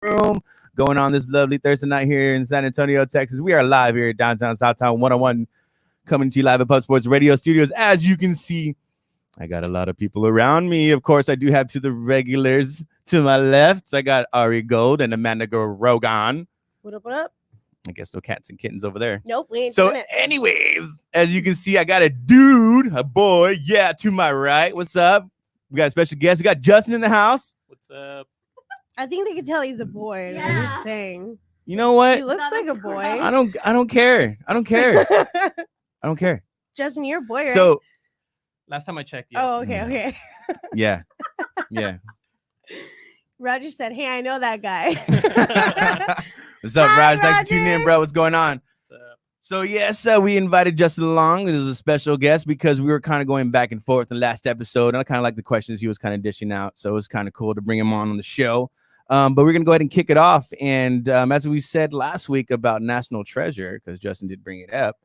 room going on this lovely Thursday night here in San Antonio, Texas. We are live here at downtown Southtown 101, coming to you live at Pub Sports Radio Studios. As you can see, I got a lot of people around me. Of course, I do have to the regulars to my left. I got Ari Gold and Amanda Rogan. What up, what up? I guess no cats and kittens over there. Nope, we ain't So, doing it. anyways, as you can see, I got a dude, a boy, to my right. What's up? We got a special guest. We got Justin in the house. What's up? I think they can tell he's a boy. Yeah. I'm just saying. You know what? He looks like a boy. I don't care. I don't care. Justin, you're a boy, right? So, Last time I checked, yes. oh, okay. yeah. Roger said, "Hey, I know that guy." What's up, Hi, Raj? Thanks for tuning in, Roger. bro. What's going on? What's up? So, yes, we invited Justin along as a special guest because we were kind of going back and forth in the last episode. And I kind of like the questions he was kind of dishing out. So, it was kind of cool to bring him on the show. But we're going to go ahead and kick it off. And as we said last week about National Treasure, because Justin did bring it up,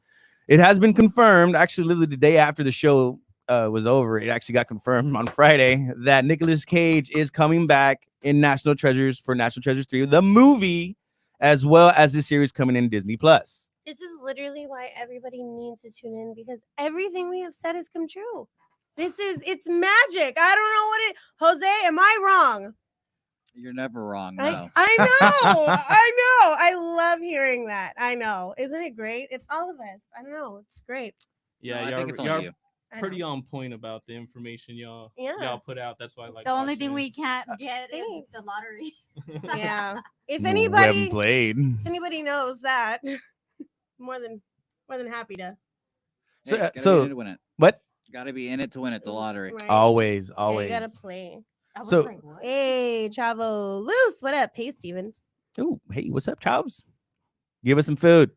it has been confirmed, actually, literally the day after the show was over, it actually got confirmed on Friday that Nicolas Cage is coming back in National Treasures for National Treasures 3, the movie, as well as the series coming in Disney Plus. This is literally why everybody needs to tune in, because everything we have said has come true. It's magic. I don't know what it. Jose, am I wrong? You're never wrong. No. I know. I know. I love hearing that. I know. Isn't it great? It's all of us. I don't know. It's great. Yeah, No, I think it's y'all only you. I know. pretty on point about the information y'all put out. That's why I like The only watching thing it. we can't get Thanks. is the lottery. Yeah. If We haven't anybody knows that, more than happy to. So, Hey, gotta so be in it to win it. what? Got to be in it to win it. The lottery. Right? Always. Yeah, you gotta play. I was So- like, what? Hey, Chavo Loose, what up? Hey, Steven. Oh, hey, what's up, Chows? Give us some food.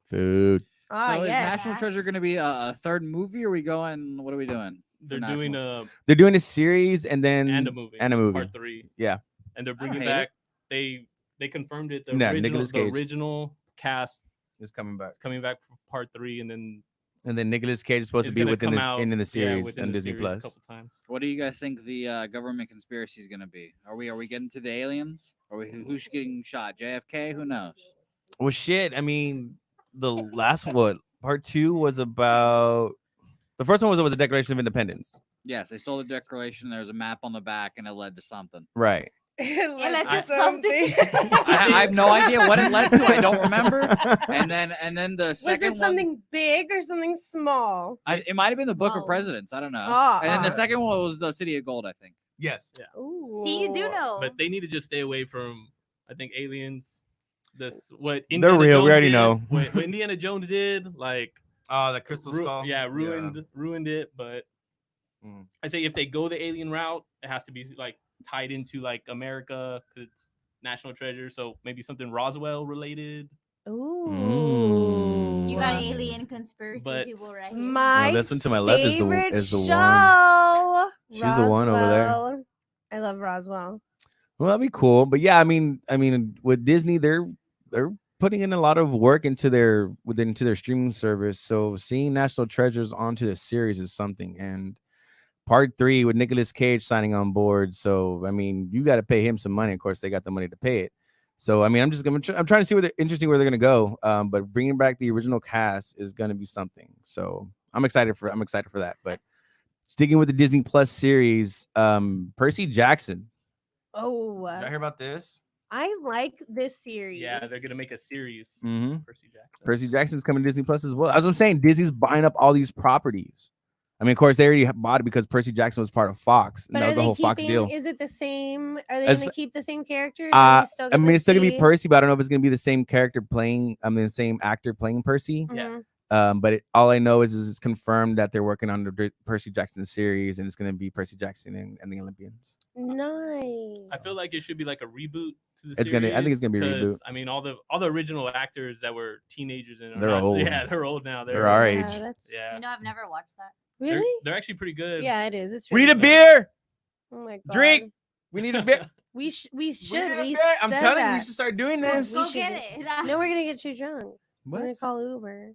Food. Oh, So is yes. National Treasure going to be a third movie? Or are we going? What are we doing? They're for doing National? They're doing a series and then and a movie. And a movie. Part 3. Yeah. And they're I don't bringing hate back. They confirmed it. The Yeah, original, Nicolas Cage. original cast It's coming back. is coming back for part 3, and then And then Nicolas Cage is supposed to it's be gonna within come this out, in the series within on the Disney series Plus. a couple times. What do you guys think the government conspiracy is going to be? Are we getting to the aliens? Who's getting shot? JFK? Who knows? Well, shit. I mean, the last part 2 was about. The first one was the Declaration of Independence. Yes, they stole the Declaration. There's a map on the back, and it led to something. Right. It led led to something. I have no idea what it led to. I don't remember. And then the Was second it something big or something small? it might have been the Book of Whoa. Presidents. I don't know. Oh, And then the oh. second one was the City of Gold. I think. Yes. Ooh. See, you do know. But they need to just stay away from, I think, aliens. This what They're Indiana real. We Jones already did, know. what Indiana Jones did. Like, Oh, the Crystal ruined it. But Mm. I say if they go the alien route, it has to be like tied into like America because it's National Treasure. So maybe something Roswell related. Ooh. You got alien conspiracy But- people right here. My Oh, this one to my left is the favorite one. show. She's the one over there. Roswell. I love Roswell. Well, that'd be cool. But yeah, I mean, with Disney, they're putting in a lot of work into their streaming service. So seeing National Treasures onto the series is something. And part 3 with Nicolas Cage signing on board. So I mean, you got to pay him some money. Of course, they got the money to pay it. So I mean, I'm trying to see where they're gonna go. But bringing back the original cast is gonna be something. So I'm excited for that. But sticking with the Disney Plus series, Percy Jackson. Oh, Did I hear about this? I like this series. Yeah, they're gonna make a series. Mm-hmm. Percy Jackson. Percy Jackson's coming to Disney Plus as well. As I'm saying, Disney's buying up all these properties. I mean, of course, they already bought it because Percy Jackson was part of Fox, and But that are was the they whole Fox keeping? deal. Is it the same? Are they As- going to keep the same characters? I mean, it's still gonna be Percy, but I don't know if it's gonna be the same character playing. The same actor playing Percy. Yeah. But all I know is it's confirmed that they're working on the Percy Jackson series, and it's gonna be Percy Jackson and the Olympians. Nice. I feel like it should be like a reboot to the It's gonna- I think it's gonna be a series, reboot. 'cause, I mean, all the original actors that were teenagers and They're old. Yeah, they're old now. They're our age. Yeah, You know, I've never watched that. they're, Really? they're actually pretty good. Yeah, it is. It's We need a really beer. good. Oh my god. Drink. We need a beer. We should. We We need a beer. I'm said telling you, that. we should start doing We this. Go should get do- it. No, we're gonna get too drunk. We're gonna What? call Uber.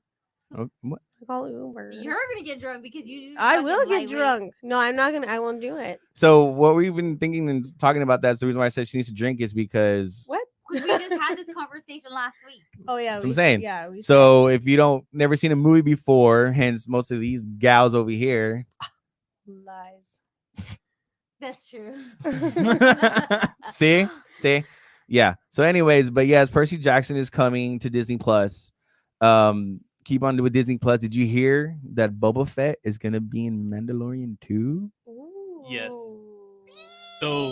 Oh, what? Call Uber. You're gonna get drunk because you. I fucking will get lightweight. drunk. No, I'm not gonna. I won't do it. So what we've been thinking and talking about that's the reason why I said she needs to drink is because What? We just had this conversation last week. Oh yeah, That's what I'm we- saying. Yeah. So if you don't never seen a movie before, hence most of these gals over here. lies. That's true. See? Yeah. So anyways, but yes, Percy Jackson is coming to Disney Plus. Keep on with Disney Plus. Did you hear that Boba Fett is gonna be in Mandalorian 2? Yes. Ooh. So,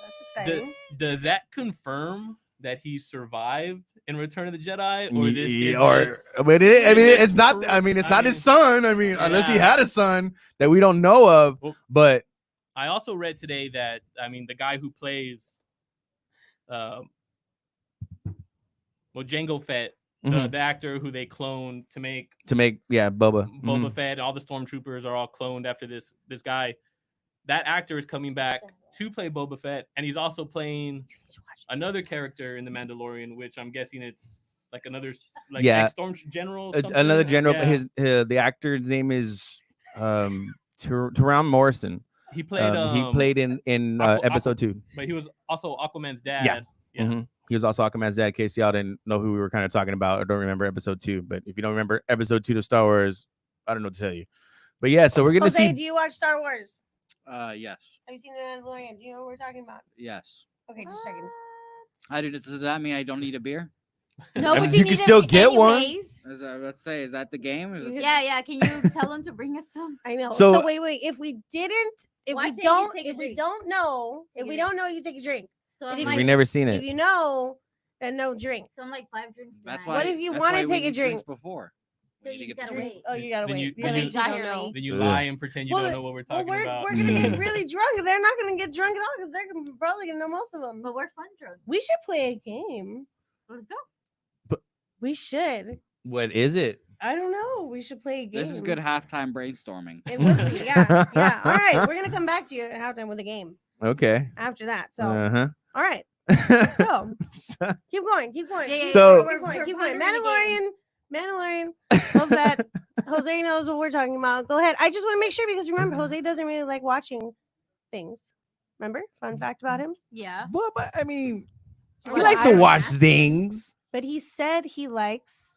That's exciting. Does that confirm that he survived in Return of the Jedi, or this is Or this- but it's not. proof? I mean, it's I not mean, his son. I mean, unless he yeah. had a son that we don't know of. Well, But I also read today that the guy who plays, Jango Fett, mhm, the actor who they cloned to make to make Boba. Boba Mhm. Fett, all the stormtroopers are all cloned after this guy. That actor is coming back to play Boba Fett, and he's also playing another character in The Mandalorian, which I'm guessing it's like another Yeah. ex-storm general. Another general. Yeah. His the actor's name is Teron Morrison. He played He played in episode 2. but he was also Aquaman's dad. Yeah. Mhm. He was also Aquaman's dad. In case y'all didn't know who we were kind of talking about or don't remember episode 2, but if you don't remember episode 2 of Star Wars, I don't know what to tell you. But yeah, so we're gonna Jose, see. do you watch Star Wars? Yes. Have you seen The Mandalorian? Do you know what we're talking about? Yes. Okay, just checking. I do. Does that mean I don't need a beer? No, but You you can need still it get one. anyways. Let's say, is that the game? Is it Yeah, yeah. Can you tell them to bring us some? I know. So- So, wait. If we didn't, if Watch we it, you don't, take a if we drink. don't know, Take if a we drink. don't know, you take a drink. So If I'm you like, We've never seen If it. you know, then no drink. so I'm like 5 drinks. That's behind. why. What if you that's wanna why we take a need drinks drink? before? So We need you to just get the gotta drink. wait. Oh, you gotta Then wait. you- You then gotta you wait. got You here don't know. late. Then you Ugh. lie and pretend you Well, don't know what we're Well, talking about. we're gonna get really drunk. They're not gonna get drunk at all because they're probably gonna know most of them. But we're fun drunk. We should play a game. Let's go. We should. What is it? I don't know. We should play a game. This is good halftime brainstorming. It would be. Yeah. All right. We're gonna come back to you at halftime with a game Okay. after that. So, Uh-huh. all right, let's go. Keep going. Keep going. Yeah, yeah, keep So- going, keep going. Keep we're going. pondering the Mandalorian. Love that. Jose knows what we're talking about. Go ahead. I just want to make sure because remember, Jose doesn't really like watching things. Remember? Fun fact about him. Yeah. Well, but I mean, he Well, likes I- to watch things. But he said he likes.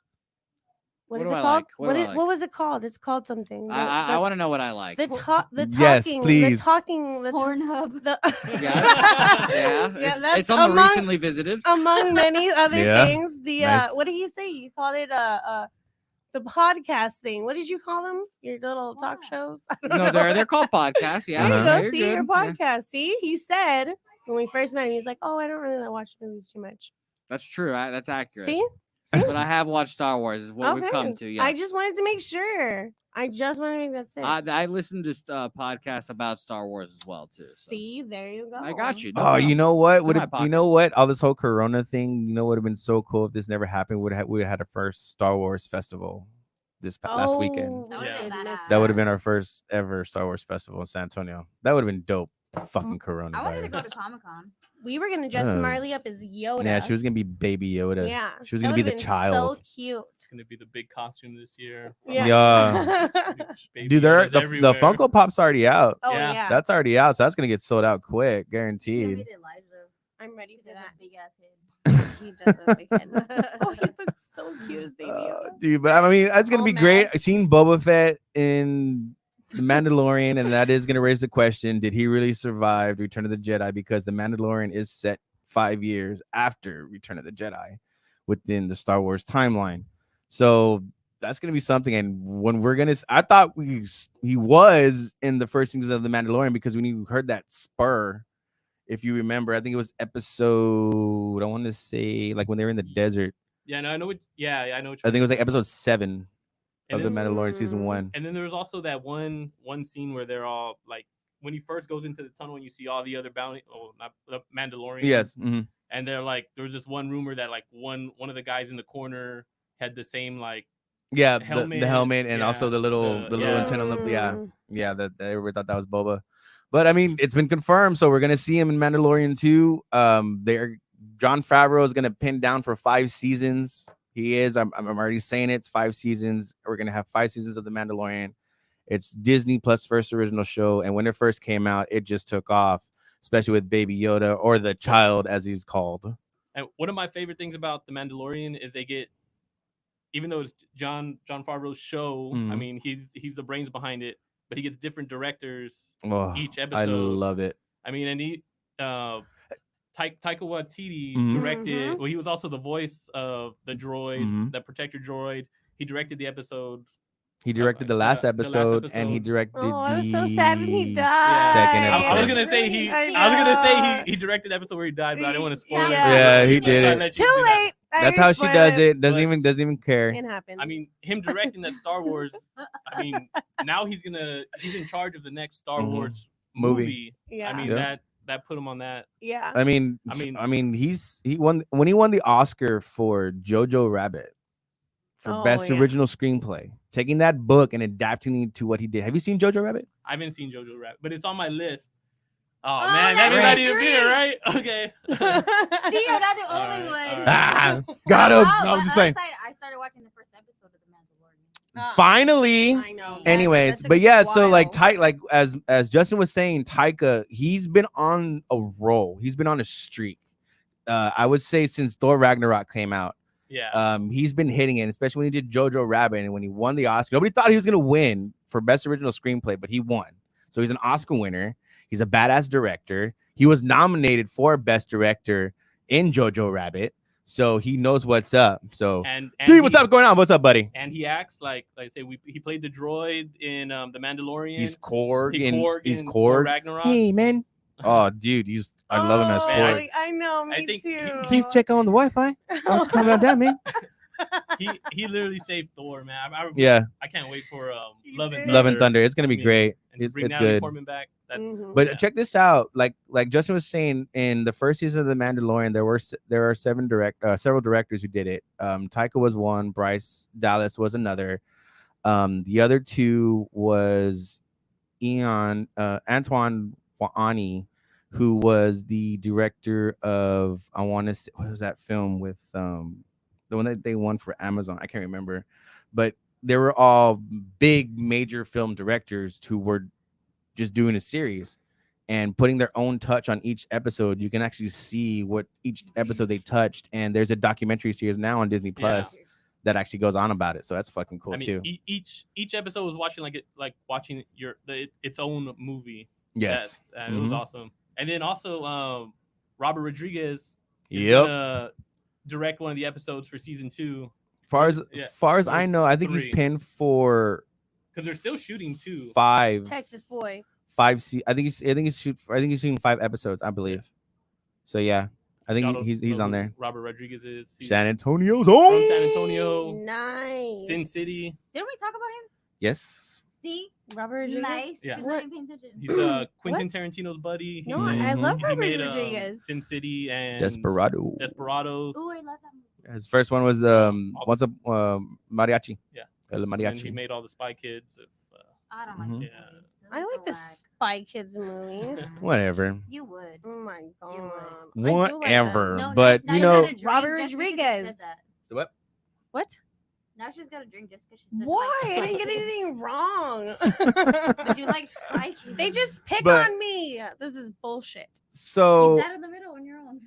What What is do it I called? like? What do I like? What was it called? It's called something. I want to know what I like. the Yes, talking. please. The talking. The Pornhub. the Yeah, Yeah, it's, that's it's on the among- recently visited. among many other Yeah, things. The nice. what did you say? You called it the podcast thing. What did you call them? Your little talk What? shows? I don't No, know. they're called podcasts. Yeah, There you Uh-huh. go. you're See your good. Yeah, podcast. See, he said when we first met him, he's like, "Oh, I don't really watch movies too much." that's true. That's accurate. See, But I have watched Star Wars. Is what we've come Okay. to. Yeah, I just wanted to make sure. I just wanted to make that's it. I listened to podcast about Star Wars as well too. So. See, there you go. I got you. No Oh, problem. you know what? It's in Would my you pocket. know what? All this whole Corona thing, you know, would have been so cool if this never happened. We would have had a first Star Wars festival last weekend. Oh, That would've been I missed badass. That would have been our first ever Star Wars festival in San Antonio. That would have been dope. Fucking I wanted to go coronavirus. to Comic Con. We were gonna dress Oh. Marley up as Yoda. Yeah, she was gonna be Baby Yoda. Yeah, she was that gonna be would've the been child. So cute. It's gonna be the big costume this year. Yeah. Baby Dude, they're, Yoda's the everywhere. Funko Pop's already out. Oh Yeah. yeah, That's already out, so that's gonna get sold out quick, He guaranteed. made Elijah. I'm ready He for has that. a big ass head. He does have a big head. Oh, he looks so cute as Baby Yoda. Dude, but I mean, it's gonna All be great. mad. I seen Boba Fett in The Mandalorian, and that is gonna raise the question: did he really survive Return of the Jedi? Because The Mandalorian is set 5 years after Return of the Jedi within the Star Wars timeline. So that's gonna be something. And when we're gonna, I thought he was in the first season of The Mandalorian because when you heard that spur, if you remember, I think it was episode. I want to say like when they were in the desert. Yeah, no, I know what. Yeah, I know. What I think it was like episode 7 And of The then- Mandalorian season 1. And then there was also that one scene where they're all like, when he first goes into the tunnel and you see all the other not the Mandalorians. Yes. mhm. And they're like, there was this one rumor that like one of the guys in the corner had the same like Yeah, helmet, the helmet and yeah, also the little yeah. antenna on the Mm. yeah that everybody thought that was Boba. But I mean, it's been confirmed, so we're gonna see him in Mandalorian 2. John Favreau is gonna pin down for 5 seasons. He is. I'm already saying it's 5 seasons. We're gonna have 5 seasons of The Mandalorian. It's Disney Plus first original show, and when it first came out, it just took off, especially with Baby Yoda or the child as he's called. And one of my favorite things about The Mandalorian is they get, even though it's John Favreau's show, I Mhm. mean he's the brains behind it, but he gets different directors Oh, each I episode. love it. I mean, and he Taika Waititi Mhm. directed. Mhm. Well, he was also the voice of the droid, Mhm. the protector droid. He directed the episode. He directed the the last last episode, and he episode. directed Oh, I was so the sad when he second died. I was episode. gonna say he. I I was gonna say know. he directed the episode where he died, but I didn't want to spoil it. Yeah, he did So I it. let you Too do that. late. I That's already how she spoiled does it. But- Doesn't even care. It happened. I mean, him directing that Star Wars. I mean, now he's in charge of the next Star Mhm. Wars Movie. movie. yeah, I mean Yeah. that put him on that. yeah. I mean, he won when he won the Oscar for Jojo Rabbit for Oh, best yeah. original screenplay, taking that book and adapting it to what he did. Have you seen Jojo Rabbit? I haven't seen Jojo Rabbit, but it's on my list. Oh, Oh, man, that's everybody my in dream. here, right? Okay. See, you're not the All only right, one. all right. Ah, got him. Wow, No, I'm but just playing. I started watching the first episode of The Mandalorian. Oh, Finally. I know. Anyways, That but took yeah, a so like while. as Justin was saying, Taika, he's been on a roll. He's been on a streak. I would say since Thor Ragnarok came out. Yeah. He's been hitting it, especially when he did Jojo Rabbit and when he won the Oscar. Nobody thought he was gonna win for best original screenplay, but he won. So he's an Oscar winner. He's a badass director. He was nominated for best director in Jojo Rabbit, so he knows what's up. So and Steve, what's up going on? What's up, buddy? And he acts like I say he played the droid in The Mandalorian. He's Korg. He's in Thor Korg. Ragnarok. Hey man. Oh, dude, I love him as Oh, Korg. I know, me I think he- too. Please check on the Wi-Fi. Oh, it's coming down, man. he literally saved Thor, man. Yeah, I can't wait for He Love and did. Thunder. Love and Thunder. It's gonna be I mean, great. And to It's bring it's Natalie good. Portman back. That's Mhm. But yeah. check this out. Like Justin was saying, in the first season of The Mandalorian, there are several directors who did it. Taika was one. Bryce Dallas was another. The other two was Antoine Wa'ani, who was the director of, I want to say, what was that film with the one that they won for Amazon? I can't remember, but they were all big major film directors who were just doing a series and putting their own touch on each episode. You can actually see what each episode they touched, and there's a documentary series now on Disney Plus that actually goes on about it. So that's fucking cool I mean, too. each episode was watching like watching its own movie. Yes. It was awesome. And then also Robert Rodriguez is Yep. gonna direct one of the episodes for season 2 Far as I know, I think he's 3. pinned for because they're still shooting 2. five. Texas boy. I think he's shooting 5 episodes, I believe. So yeah, I think Y'all he's know on who there. Robert Rodriguez is. He's San Antonio's from own. San Antonio, Nice. Sin City. Didn't we talk about him? Yes. See? Robert Rodriguez. Nice. Yeah. She's not even paying attention. He's Quentin Tarantino's buddy. No, I love he Robert made Rodriguez. Sin City and Desperado. Desperados. Ooh, I love that movie. His first one was what's up mariachi. Yeah. El And he mariachi. made all the Spy Kids. I don't Mhm. like Yeah. that movie. So I like the so whack. Spy Kids movies. Whatever. You would. Oh my god. would. I do like them. Whatever. No, But now you you know, gotta drink Robert just because she Rodriguez. said that. so what? What? Now she's got to drink just because she said Why? Like I didn't get anything wrong. But you like Spy Kids. They just pick But- on me. This is bullshit. So You sat in the middle on your own.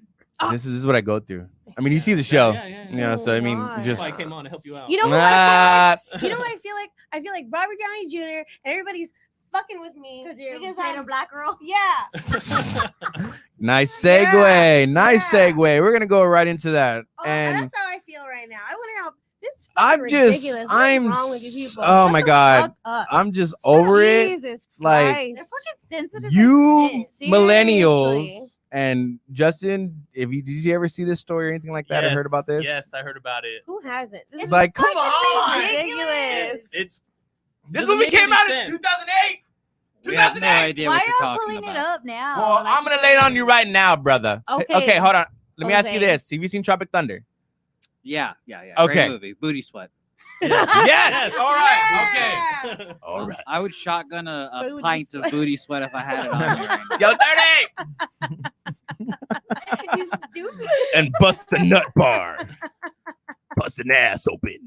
this is what I go through. I mean, you see the show. Yeah. You know, so I mean, Why? just That's why I came on to help you out. You know who I feel like? Ah, You know what I feel like? I feel like Robert Downey Jr. and everybody's fucking with me Because you're because playing a I'm black girl. yeah. nice segue. Nice yeah. segue. We're gonna go right into that. Oh, And that's how I feel right now. I wonder how this is I'm fucking just, ridiculous. What's I'm, wrong with you people? oh Shut my the God, fuck up. I'm just over it. Jesus Like, Christ. They're fucking sensitive. You as shit. millennials Seriously. and Justin, did you ever see this story or anything like that or heard about this? Yes, I heard about it. Who hasn't? This It's is like, come fucking on. ridiculous. It's This doesn't movie make came any out sense. in 2008. We have no 2008. idea Why what you're are y'all talking pulling it about. up now? Well, Like, I'm gonna lay it on you right now, brother. Okay. Okay, hold on. Let me ask you Jose. this: have you seen Tropic Thunder? Yeah. Okay. Great movie. Booty sweat. Yes. All right. Yeah. Okay. All right. I would shotgun a Booty pint sweat. of booty sweat if I had it on me right now. Yo, 30 you stupid. and bust a nut bar. Bust an ass open.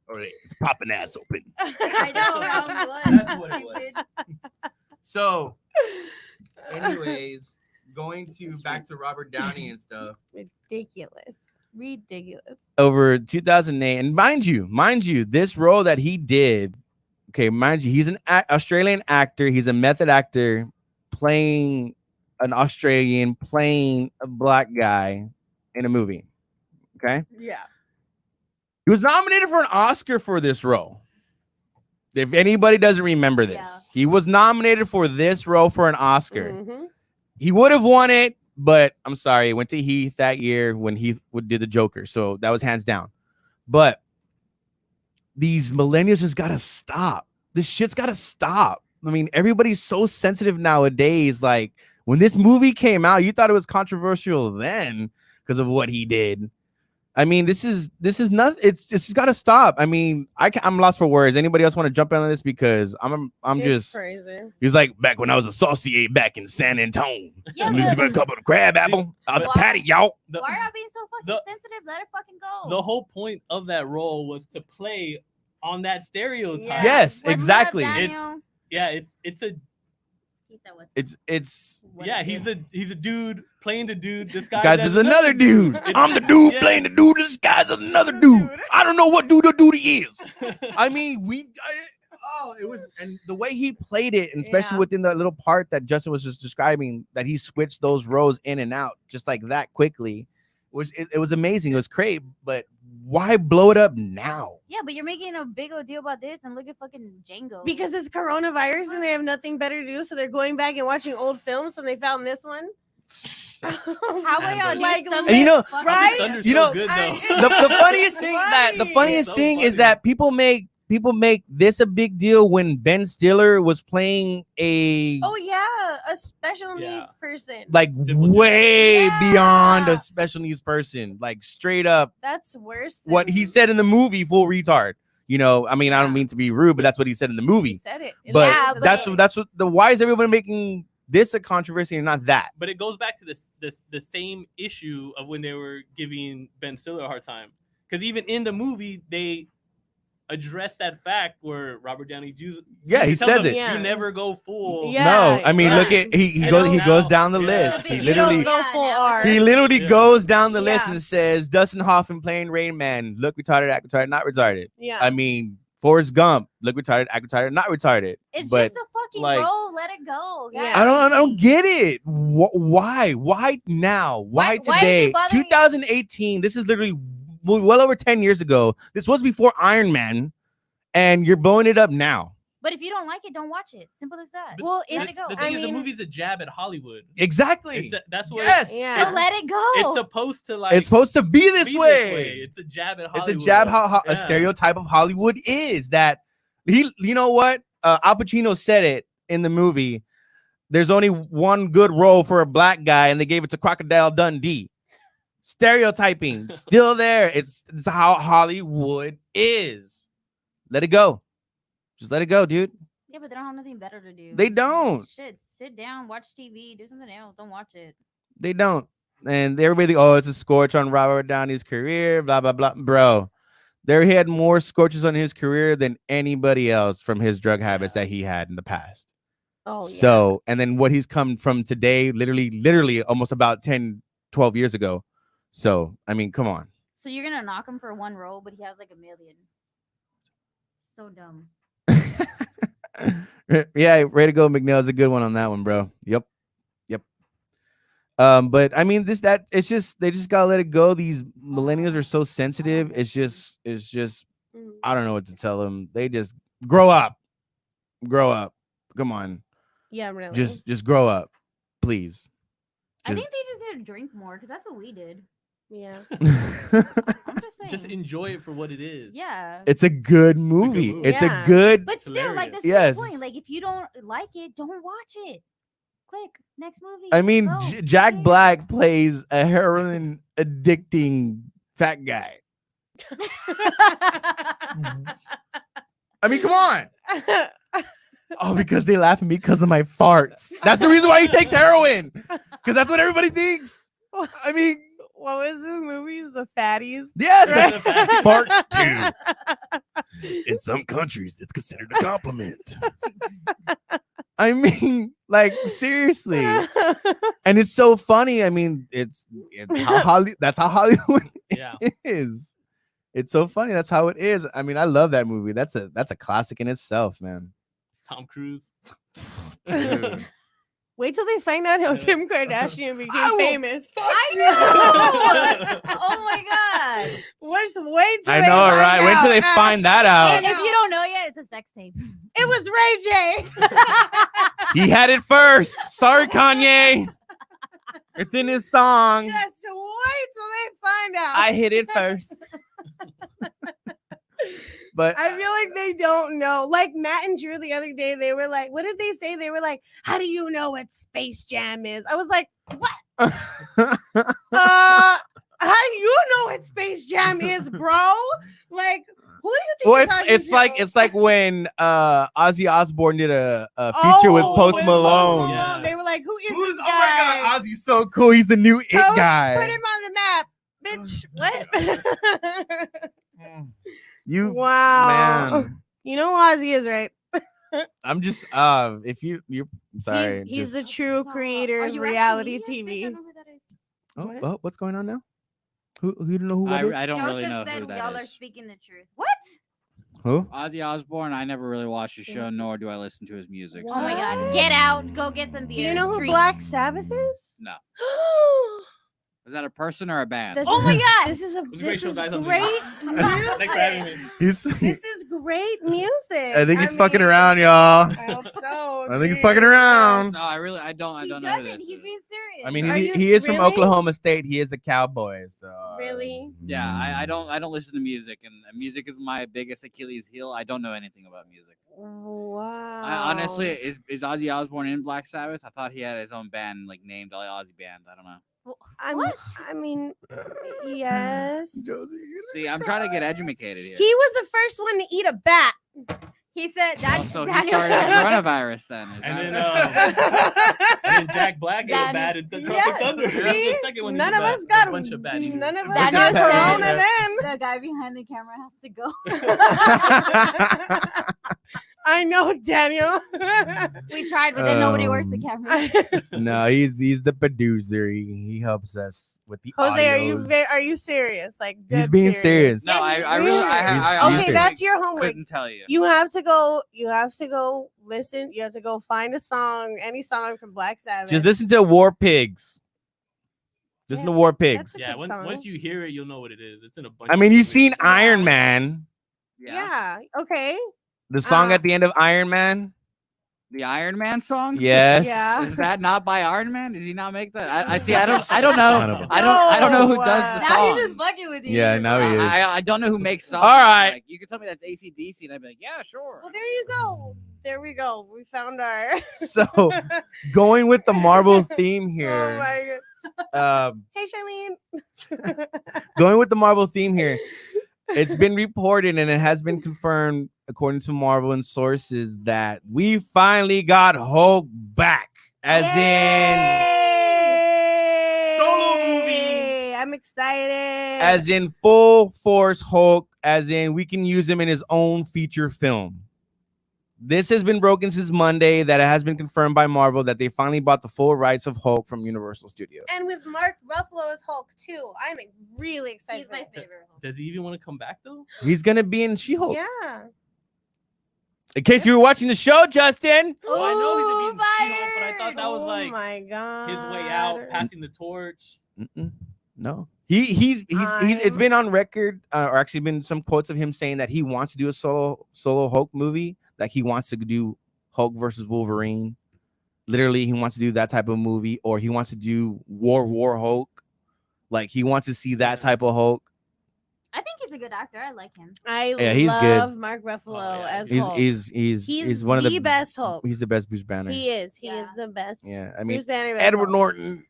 Or it's popping ass open. I know, wrong one. That's what it was. Stupid. So, anyways, going to back to Robert Downey and stuff. Ridiculous. Ridiculous. over 2008. And mind you, this role that he did, okay, mind you, he's an Australian actor. He's a method actor playing an Australian, playing a black guy in a movie. Okay. Yeah. He was nominated for an Oscar for this role. If anybody doesn't remember this, he was nominated for this role for an Oscar. Mhm. He would have won it, but I'm sorry, it went to Heath that year when Heath did the Joker. So that was hands down. But these millennials just gotta stop. This shit's gotta stop. I mean, everybody's so sensitive nowadays. Like when this movie came out, you thought it was controversial then because of what he did. I mean, this is not. It's just got to stop. I mean, I'm lost for words. Anybody else want to jump in on this? Because I'm It's just. crazy. He's like back when I was a saucier back in San Antonio. Yeah, I'm just but gonna come up with a crab apple out the Why- patty, y'all. The, why are y'all being so fucking the- sensitive? Let it fucking go. the whole point of that role was to play on that stereotype. Yeah. Yes, What's up, exactly. Daniel? Yeah, it's a He said what's It's What yeah, it he's is. a dude playing the dude. This guy guys, there's another dude. I'm the dude playing the dude. This guy's another dude. I don't know what dude the dude he is. I mean, it was, and the way he played it, and especially Yeah. within the little part that Justin was just describing, that he switched those roles in and out just like that quickly, it was amazing. It was great, but why blow it up now? Yeah, but you're making a big old deal about this, and look at fucking Django. Because it's coronavirus and they have nothing better to do, so they're going back and watching old films, and they found this one. how will y'all do Like, something? And you know- fucking- right? Thunder's You so know, good I- though. The funniest thing the Right. funniest So thing is funny. that people make this a big deal when Ben Stiller was playing a Oh yeah, a special Yeah. needs person. like Simple way Yeah. beyond a special needs person, like straight up That's worse. Than what he said in the movie, full retard. You know, I mean, I don't Yeah. mean to be rude, but that's what he said in the He movie. said it. But Yeah, but- that's what the why is everybody making this a controversy and not that? But it goes back to the same issue of when they were giving Ben Stiller a hard time. Because even in the movie, they address that fact where Robert Downey Jr. Yeah, he tells says him, it. Yeah. You never go full. Yeah. No, I mean, look right. at he I goes know he goes now. down the Yeah. list. It's a He big You literally don't go Yeah, full now R. it's He Yeah. literally Yeah. goes down the list Yeah. and says Dustin Hoffman playing Rain Man, look retarded, act retarded, not retarded. Yeah. I mean, Forrest Gump, look retarded, act retarded, not retarded. It's but just a fucking like- role. Let it go. Yeah. I don't get it. Why now? Why Why is it today? bothering you? 2018. This is literally well over 10 years ago. This was before Iron Man, and you're blowing it up now. But if you don't like it, don't watch it. Simple as that. Well, The, Let it's it go. the I thing is, the mean- movie's a jab at Hollywood. Exactly. That's what Yes. Yeah. So let it go. it's supposed to like. It's supposed to be this be way. It's a jab at It's Hollywood. a jab how Yeah. a stereotype of Hollywood is that you know what? Al Pacino said it in the movie. There's only one good role for a black guy, and they gave it to Crocodile Dundee. Stereotyping still there. It's how Hollywood is. Let it go. Just let it go, dude. Yeah, but they don't have nothing better to do. They don't. Shit, sit down, watch TV, do something else. Don't watch it. They don't. And everybody think, oh, it's a scorch on Robert Downey's career, blah, blah, blah. Bro, he had more scorches on his career than anybody else from his drug habits that he had in the past. Oh, yeah. So, and then what he's come from today, literally almost about 10, 12 years ago. So, I mean, come on. So you're gonna knock him for one role, but he has like 1 million. So dumb. Yeah, way to go, McNeil is a good one on that one, bro. Yep. But I mean, it's just they just gotta let it go. These millennials are so sensitive. It's just Mm. I don't know what to tell them. They just grow up. Come on, Yeah, really. just grow up, please. I Just- think they just need to drink more because that's what we did. yeah. I'm just saying. Just enjoy it for what it is. Yeah. It's a good movie. movie. It's Yeah. a good. But It's still, like hilarious. that's Yes. the point. Like if you don't like it, don't watch it. Click next movie. I mean, Go. Who Jack cares? Black plays a heroin addicting fat guy. I mean, come on. Oh, because they laugh at me because of my farts. That's the reason why he takes heroin. Because that's what everybody thinks. I mean, What was the movies? The Fatties. yes, Right. that's fart too. In some countries, it's considered a compliment. I mean, Like seriously. And it's so funny. I mean, it's how that's how Hollywood Yeah. is. It's so funny. That's how it is. I mean, I love that movie. That's a classic in itself, man. Tom Cruise. Dude. Wait till they find out how Kim Kardashian became I will famous. I know. Oh my god. Wait till I they know, find right? Wait till they out. find that out. And if you don't know yet, it's a sex tape. It was Ray J. He had it first. Sorry, Kanye. It's in his song. Just wait till they find out. I hit it first. But I feel like they don't know. Like Matt and Drew the other day, they were like, what did they say? They were like, how do you know what Space Jam is? I was like, what? How do you know what Space Jam is, bro? Like, who do you think well, you're talking it's to? like when Ozzy Osbourne did a feature with Post Malone. Yeah. They were like, who is Who's, this oh guy? my God, Ozzy's so cool. He's the new it Post, guy. put him on the map, bitch. What? You Wow. man. You know Ozzy is right. I'm just if you're I'm sorry. He's the just- true So, creator are of you reality asking me? Yes, bitch, I TV. know who that is. oh, what's going on now? Who you don't know who that is? I don't Joseph really know said who that y'all are is. speaking the truth. What? Who? Ozzy Osbourne. I never really watched his show, nor do I listen to his music. Oh my god. What? Get out. Go get some beer. Do you know who Drink. Black Sabbath is? No. Is that a person or a band? This Oh is my a- god. This is a was a great this show, is guys. I'm great Thanks for having music. me. He's This is great music. I think he's fucking mean, around, y'all. I hope so. I think he's fucking around. No, I don't He know who doesn't. this He's is. being serious. I mean, Are he, you he is from really? Oklahoma State. He is a cowboy. So Really? Yeah, I don't listen to music, and music is my biggest Achilles heel. I don't know anything about music. Wow. I, honestly, is Ozzy Osbourne in Black Sabbath? I thought he had his own band, like named Ozzy Band. I don't know. What? I mean, yes. See, I'm trying to get educated here. He was the first one to eat a bat. He said Oh, that's so he Daniel. started coronavirus then. Is And that then, and then Jack Black got Danny- bad at the Yeah, Tropic Thunder. That was see? the second one. None he of was us bad. got a bunch of bad. eaters. None of us Daniel got said- corona then. The guy behind the camera has to go. I know, Daniel. We tried, but then nobody works the camera. No, he's the producer. He helps us with the Jose, audios. are you serious? Like He's dead being serious? serious. No, I Really? really, I He's Okay, music. that's your homework. couldn't tell you. You have to go. You have to go listen. You have to go find a song, any song from Black Sabbath. Just listen to War Pigs. Listen Yeah, to War that's Pigs. a Yeah, good song. once you hear it, you'll know what it is. It's in a bunch. I of mean, you've movies. seen Iron Man. Yeah. Okay. The song at the end of Iron Man. The Iron Man song. Yes. Yeah. Is that not by Iron Man? Does he not make that? I see. I don't Son know. of a- I don't know who does the Now song. he's just fucking with you. Yeah, now he is. I don't know who makes songs. All right. Like, you can tell me that's AC/DC, and I'd be like, yeah, sure. Well, there you go. There we go. We found our. So going with the Marvel theme Oh here. my god. Um, Hey, Charlene. going with the Marvel theme here. It's been reported and it has been confirmed, according to Marvel and sources, that we finally got Hulk back. As Solo movie. I'm excited. in full force Hulk, as in we can use him in his own feature film. This has been broken since Monday, that it has been confirmed by Marvel that they finally bought the full rights of Hulk from Universal Studios. And with Mark Ruffalo as Hulk too. I'm really excited. He's for my this. favorite. Does he even want to come back though? He's gonna be in She-Hulk. Yeah. In case you were watching the show, Justin. Oh, I know he's Ooh, a mutant She-Hulk, but I thought that was Oh like my god. his way out, passing the torch. Mm-mm. No, he's it's been on record, or actually been some quotes of him saying that he wants to do a solo Hulk movie, like he wants to do Hulk versus Wolverine. Literally, he wants to do that type of movie, or he wants to do War Hulk. Like he wants to see that type of Hulk. I think he's a good actor. I like him. I He's good. love Mark Ruffalo yeah. as He's Hulk. he's one of the best Hulk. He's the best Bruce Banner. He is. He is Yeah. the best. Yeah, I mean Bruce Banner. best Edward Hulk. Norton.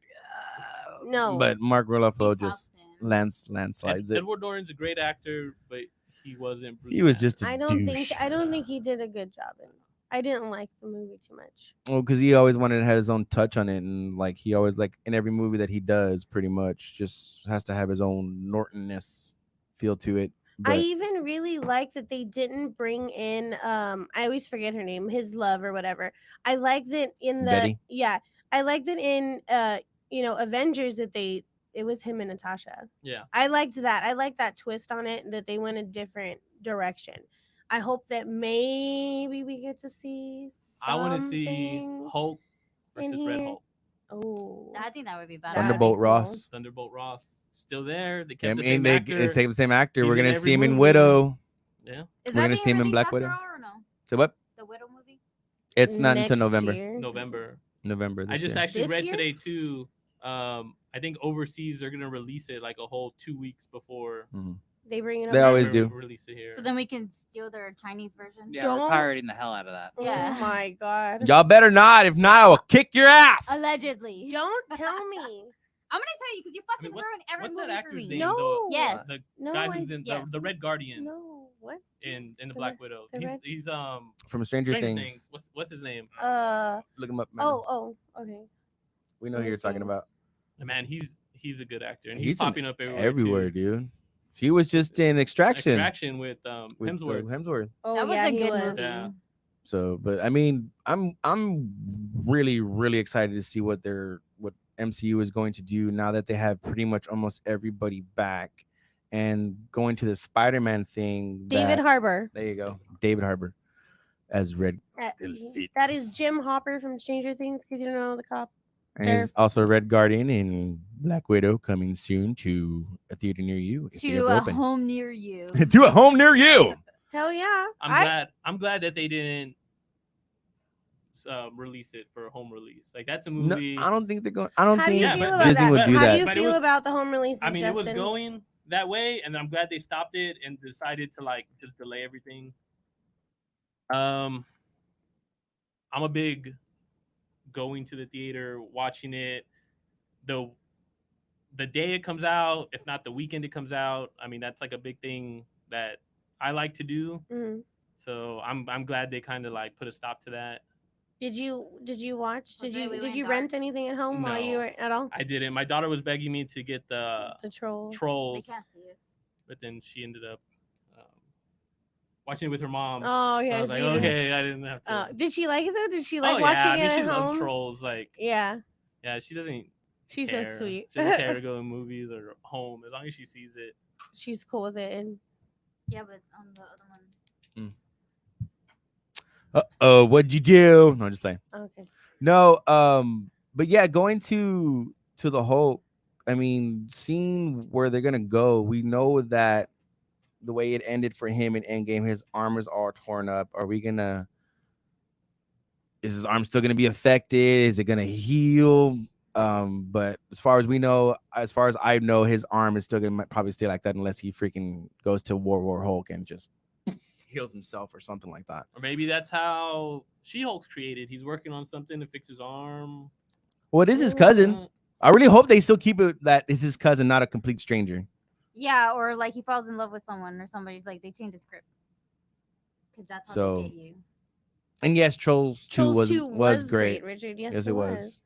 No. But Mark Ruffalo Big just Boston. landslides it. Edward Norton's a great actor, but he wasn't. Bruce He was Banner. just a I don't douche. think he did a good job in it. I didn't like the movie too much. Well, because he always wanted to have his own touch on it, and like he always like in every movie that he does, pretty much just has to have his own Nortonness feel to it. I But even really like that they didn't bring in I always forget her name, his love or whatever. I like that in the Betty? I like that in Avengers that it was him and Natasha. Yeah. I liked that. I like that twist on it that they went a different direction. I hope that maybe we get to see I want to see something Hulk in versus Red here. Hulk. Oh. I think that would be bad. That'd be Thunderbolt cool. Ross. Thunderbolt Ross still there. They I kept the mean, same they actor. it's the same actor. He's We're in gonna every see him in movie. Widow. Yeah. Is We're that gonna being see him in released Black after Widow. all or no? So what? The Widow movie? It's not until Next November. year. November. November. I This just year. actually This read year? today too. I think overseas they're gonna release it like a whole 2 weeks before They bring it up. They always they're do. gonna release it here. So then we can steal their Chinese version. Yeah, we're Don't- pirating the hell out of that. Yeah. Oh my god. Y'all better not. If not, I will kick your ass. Allegedly. Don't tell me. I'm gonna tell you because you I fucking mean, ruined every what's movie that for actor's me. name? No. Yes. The No, guy who's in Yes. the Red Guardian No. What? in the The Black Red- Widow. the Red- He's From Stranger, Stranger Things. Things. What's his name? Look him up. man. Okay. We know let who me you're talking see. about. Man, he's a good actor and He's he's in popping up everywhere. Everywhere, too. dude. He was just in Extraction. Extraction with with Hemsworth. Hemsworth. Oh, That was yeah, a he good was. movie. Yeah. So, but I mean, I'm really really excited to see what MCU is going to do now that they have pretty much almost everybody back, and going to the Spider-Man thing. David Harbour. There you go, David Harbour as Red. That, Still fits. that is Jim Hopper from Stranger Things, because you don't know the cop. And he's also Red Guardian in Black Widow, coming soon to a theater near you. if they To ever a open. home near you. To a home near you. Hell yeah. I'm glad that they didn't release it for a home release. Like that's a No, movie. I don't think they're going. I don't How do think you Yeah, feel but about Disney that? would do How that. do you But it feel was- about the home releases, I mean, it was Justin? going that way, and I'm glad they stopped it and decided to like just delay everything. I'm a big going to the theater, watching it. The day it comes out, if not the weekend it comes out. I mean, that's like a big thing that I like to do. Mhm. So I'm glad they kind of like put a stop to that. Did you watch? Did Okay, you we did went you dark. rent anything at home while you No. were at all? I didn't. My daughter was begging me to get the The trolls. They Trolls, can't see it. but then she ended up watching it with her mom. Oh So I yeah. was like, see. okay, I didn't have to. Did she like it though? Did she like oh, watching yeah. I mean, it she at loves home? Trolls. Like, Yeah, yeah, she doesn't she's care. so sweet. She doesn't care to go in movies or home as long as she sees it. She's cool with it. And Yeah, but on the other one. What'd you do? No, just playing. okay. No, but yeah, going to the Hulk. I mean, seeing where they're gonna go, we know that the way it ended for him in Endgame, his arm is all torn up. Is his arm still gonna be affected? Is it gonna heal? But as far as we know, as far as I know, his arm is still gonna probably stay like that unless he freaking goes to War Hulk and just heals himself or something like that. Or maybe that's how She-Hulk's created. He's working on something to fix his arm. Well, it is his cousin. I really hope they still keep it that it's his cousin, not a complete stranger. Yeah, or like he falls in love with someone or somebody's like they change the script. Because that's how So, they get you. And yes, Trolls 2 Trolls was 2 was great. Richard. Yes, Yes, it was.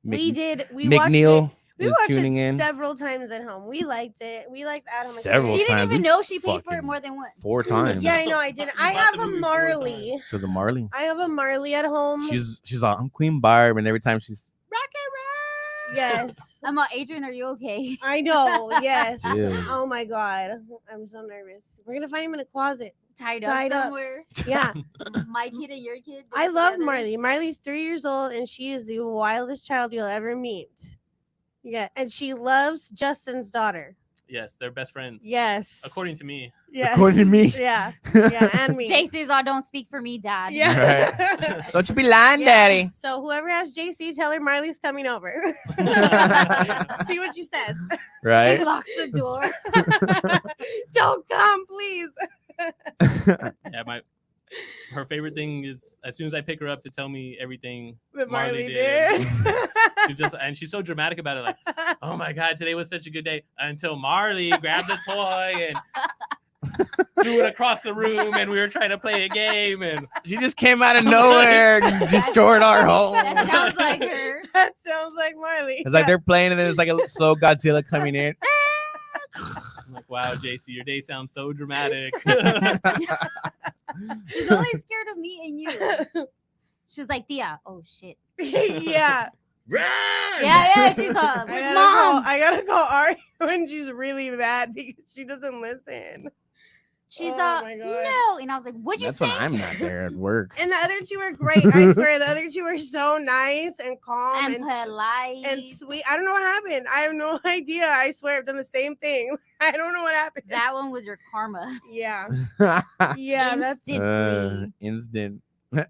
We watched McNeil it. We was watched tuning it in several times at home. We liked it. We liked Adam. Several She didn't times. even We know she paid for it fucking- more than once. 4 times. Yeah, I know. I did. You I bought have the a movie 4 times. Marley. Because of Marley. I have a Marley at home. She's like, I'm Queen Barb, and every time she's Yes. I'm Adrian, are you okay? I know. Yes. Ew. Oh my god. I'm so nervous. We're gonna find him in a closet. Tied Tied up up. somewhere. Yeah. My kid and your kid. I get love together. Marley. Marley's 3 years old and she is the wildest child you'll ever meet. Yeah, and she loves Justin's daughter. Yes, they're best friends. Yes. According to me. Yes. According to me. Yeah. Yeah, and me. JC's all don't speak for me, dad. Yeah. Don't you be lying, Yeah. Daddy. So whoever has JC, tell her Marley's coming over. See what she says. She Right? locks the door. Don't come, please. Yeah, her favorite thing is as soon as I pick her up to tell me everything That Marley Marley did. did. she's so dramatic about it, like, oh my god, today was such a good day until Marley grabbed the toy and threw it across the room and we were trying to play a game and She just came out of nowhere and destroyed our home. That sounds like her. That sounds like Marley. It's like they're playing and then it's like a slow Godzilla coming in. Like, wow, JC, your day sounds so dramatic. She's only scared of me and you. She's like, Tia, oh shit. Yeah. Yeah, she's I mom. gotta call Ari when she's really mad because she doesn't listen. She's Oh my God. no. And I was like, what'd you That's say? when I'm not there at work. And the other two are great. I swear, the other two are so nice and calm And and polite. and sweet. I don't know what happened. I have no idea. I swear, I've done the same thing. I don't know what happened. That one was your karma. Yeah, yeah. That's Instantly. Instant.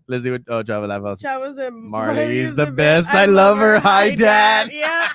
Let's see what Java Life House. Chavo's a Marley's the best. I love her. Hi, Dad. Yeah,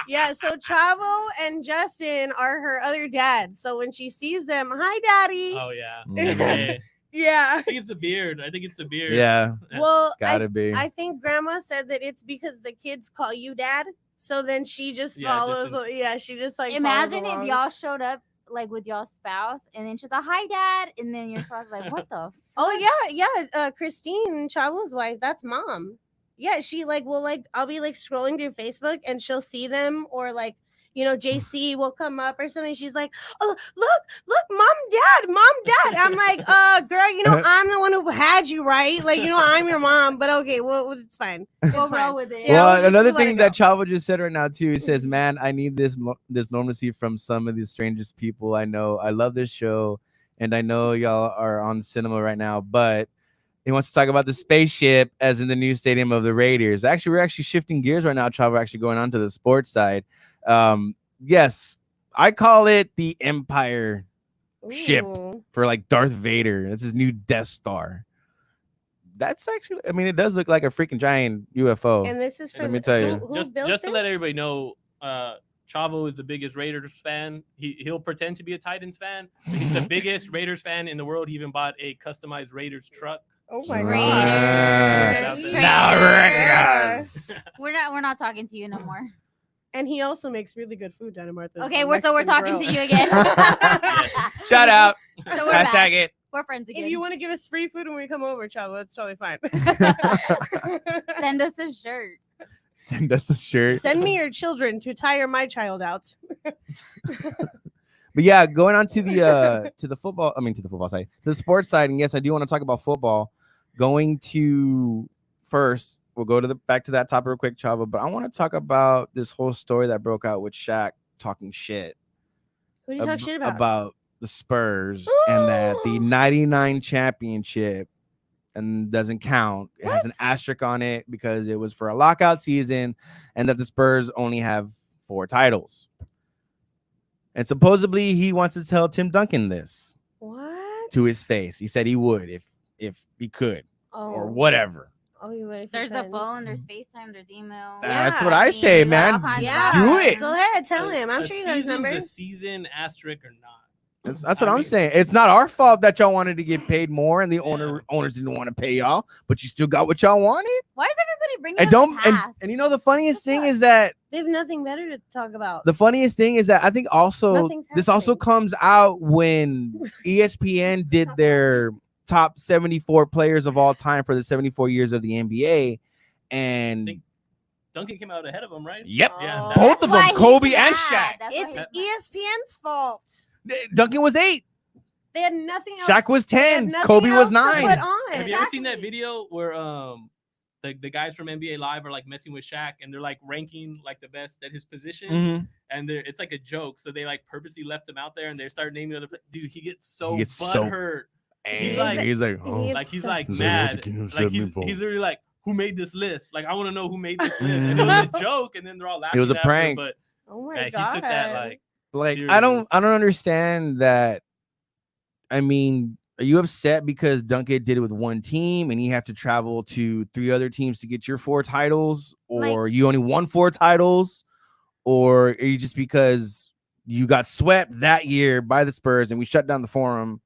yeah. So Chavo and Justin are her other dads. So when she sees them, hi, Daddy. Oh yeah. Mhm. Hey, Yeah. I think it's a beard. I think it's a beard. Yeah, Well, gotta be. I think Grandma said that it's because the kids call you Dad. So then she just Yeah, follows. just Yeah, she just like Imagine follows if along. y'all showed up like with y'all spouse and then she's like, hi, Dad. And then your spouse is like, what the Oh yeah. Christine, Chavo's wife, that's mom. Yeah, she like will like I'll be like scrolling through Facebook and she'll see them or like JC will come up or something. She's like, oh look, mom, dad. I'm like, girl, I'm the one who had you, right? Like, I'm your mom, but okay, well it's fine. It's We'll fine. roll with it. Yeah, we'll Well, just another let it thing that go. Chavo just said right now too, he says, "Man, I need this normalcy from some of these strangest people I know. I love this show, and I know y'all are on cinema right now, but." He wants to talk about the spaceship as in the new stadium of the Raiders. Actually, we're actually shifting gears right now, Chavo, actually going on to the sports side. Yes, I call it the Empire ship Ooh. for like Darth Vader. That's his new Death Star. That's actually, I mean, it does look like a freaking giant UFO. And this is for Let me tell you. who just built just to let this? everybody know, Chavo is the biggest Raiders fan. He'll pretend to be a Titans fan. But he's the biggest Raiders fan in the world. He even bought a customized Raiders truck. Oh my Raiders. god. Raiders. Now Raiders. We're not talking to you no more. And he also makes really good food down in Martha's. Okay, we're talking to you again. Shout out. So we're back. Hashtag it. We're friends again. If you want to give us free food when we come over, Chavo, it's totally fine. Send us a shirt. Send us a shirt. Send me your children to tire my child out. But yeah, going on to the football, to the football side, to the sports side, and yes, I do want to talk about football. Going to first, we'll go to back to that topic real quick, Chavo. But I want to talk about this whole story that broke out with Shaq talking shit. Who did you talk shit about? About the Spurs and that the 99 championship and doesn't count. It has an asterisk on it because it was for a lockout season, and that the Spurs only have 4 titles. And supposedly he wants to tell Tim Duncan this What? to his face. He said he would if he could or Oh. whatever. Oh, you would. if you There's a could. phone, there's FaceTime, there's email. That's Yeah. what I say, There's all man. kinds of Yeah. Do options. it. Go ahead, tell him. I'm A sure you got his season's number. a season asterisk or not. That's what I I'm mean- saying. It's not our fault that y'all wanted to get paid more and the owners didn't want to pay y'all, but you still got what y'all wanted. Why is everybody bringing And up don't the past? and you know the funniest thing is that They have nothing better to talk about. the funniest thing is that I think also Nothing's this also happening. comes out when ESPN did their top 74 players of all time for the 74 years of the NBA, and think Duncan came out ahead of him, right? yep, Yeah, Oh. that- both of Why them, he's Kobe and mad. Shaq. That's why It's he's mad. ESPN's fault. Duncan was 8, They had nothing else. Shaq was they had 10, nothing Kobe was else to 9. put on. Have you ever seen that Exactly. video where the guys from NBA Live are like messing with Shaq and they're like ranking like the best at his position, Mhm. and it's like a joke. So they like purposely left him out there and they start naming other. Dude, he gets so gets so butthurt. And like- he's like, He oh. gets Like he's so- like He's like, mad. "What's the Like he's 74?" literally like, who made this list? Like I want to know who made this list. And it was a joke, and then they're all laughing. was a after, prank. But Oh my yeah, he god. took that like I don't serious. understand that. I mean, are you upset because Duncan did it with one team and you have to travel to 3 other teams to get your 4 titles, or you only won 4 titles, or are you just because you got swept that year by the Spurs and we shut down the forum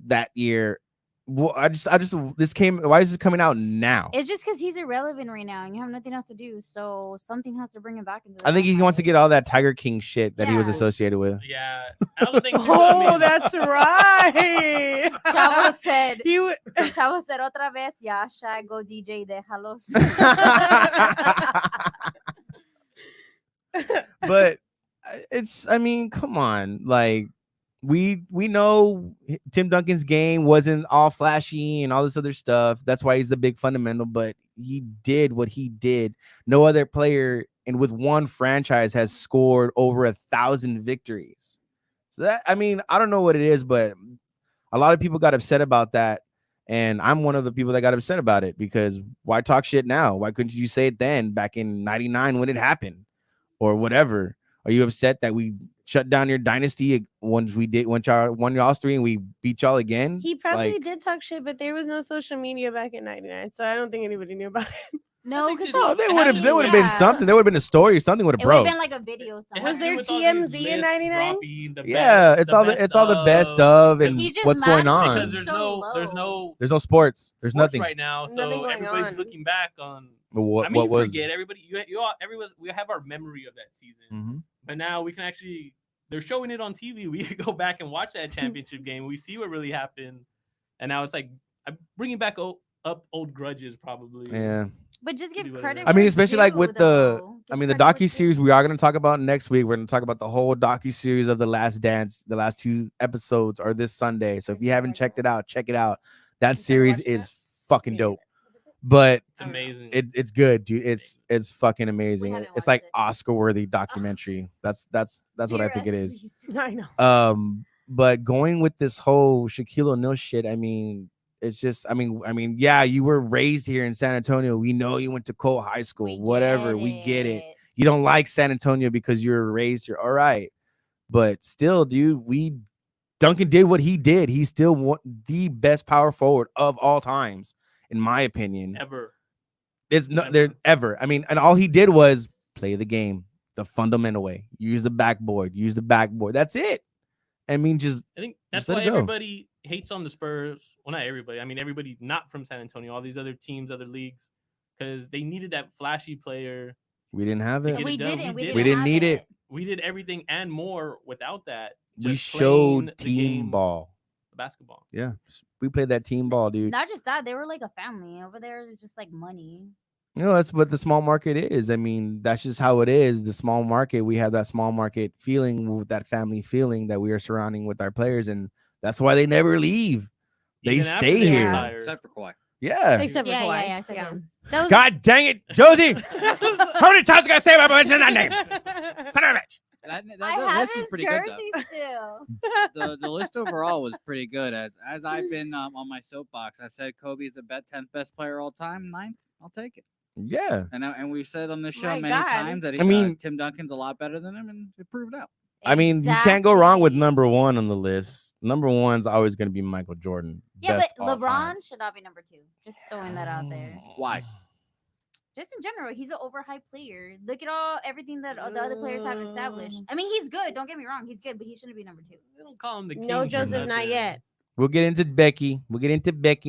that year? Well, why is this coming out now? It's just because he's irrelevant right now and you have nothing else to do. So something has to bring him back into the I think he wants to limelight. get all that Tiger King shit that he was Yeah. associated with. Yeah, I also think. too, I Oh, mean, that's right. Chavo said, He would. Chavo said otra vez, ya, Shaq, go DJ, déjalos. But I mean, come on, like we know Tim Duncan's game wasn't all flashy and all this other stuff. That's why he's the big fundamental, but he did what he did. No other player and with one franchise has scored over 1,000 victories. So that, I mean, I don't know what it is, but a lot of people got upset about that. And I'm one of the people that got upset about it because why talk shit now? Why couldn't you say it then back in 99 when it happened or whatever? Are you upset that we shut down your dynasty once y'all won y'all 3 and we beat y'all again? He probably Like, did talk shit, but there was no social media back in '99, so I don't think anybody knew about it. No, think because this- no, there would have Yeah. been something. There would have been a story. Something would have It would have broke. been like a video. It Somewhere. has Was to there do with all these TMZ in lists 99? dropping, the Yeah, best- it's all the best of and He's just what's going mad on. because there's So no There's no sports. There's sports nothing. right now, Nothing so going everybody's on. looking back on. What, I mean, what you was? forget everybody. You all, we have our memory of that season, Mhm. but now we can actually. They're showing it on TV. We can go back and watch that championship game. We see what really happened, and now it's like I'm bringing back up old grudges, probably. Yeah. But just give Maybe credit. whatever. I mean, where it's especially like due, with though. the Give the credit where docu it's series due. we are going to talk about next week. We're going to talk about the whole docu series of The Last Dance. The last 2 episodes are this Sunday. So if you haven't checked it out, check it out. That You series watching is it? fucking Me dope. But It's amazing. it's good, dude. It's fucking amazing. haven't It's watched like it. Oscar worthy documentary. That's what I think it is. I know. But going with this whole Shaquille O'Neal shit, I mean, it's just, I mean, yeah, you were raised here in San Antonio. We know you went to Cole High School, whatever. We get it. You don't like San Antonio because you were raised here. All right. But still, dude, Duncan did what he did. He's still the best power forward of all times, in my opinion. Ever. It's not there ever. I mean, and all he did was play the game the fundamental way. Use the backboard. That's it. I mean, just I think that's let why it go. everybody hates on the Spurs. Well, not everybody. I mean, everybody not from San Antonio, all these other teams, other leagues, because they needed that flashy player. we didn't have To it. get We it done. didn't. We We didn't have need it. We did everything and more without that. We Just playing showed the team game, ball. basketball. Yeah, we played that team ball, dude. Not just that, they were like a family. Over there, it's just like money. You know, that's what the small market is. I mean, that's just how it is. The small market, we have that small market feeling, with that family feeling that we are surrounding with our players, and that's why they never leave. They Even after stay they here. retire. Except for Kawhi. Yeah. Except for Yeah, Kawhi. yeah, except him. That was God dang it, Josie! How many times I gotta say about mention that name? Son of a bitch. That I the have list is his pretty good though. jersey still. The list overall was pretty good. As I've been on my soapbox, I said Kobe's the 10th best player all time, 9th. I'll take it. Yeah. And we've said on this show My many God. times that I mean- Tim Duncan's a lot better than him, and it proved out. I mean, you can't go wrong with Exactly. number 1 on the list. Number 1's always gonna be Michael Jordan. Yeah, best but all LeBron time. should not be number 2. Just throwing that out there. Why? Just in general, he's an overhyped player. Look at everything that the other players have established. I mean, he's good. Don't get me wrong, he's good, but he shouldn't be number 2. They don't call him the king. no for Joseph, not nothing. yet. We'll get into Becky.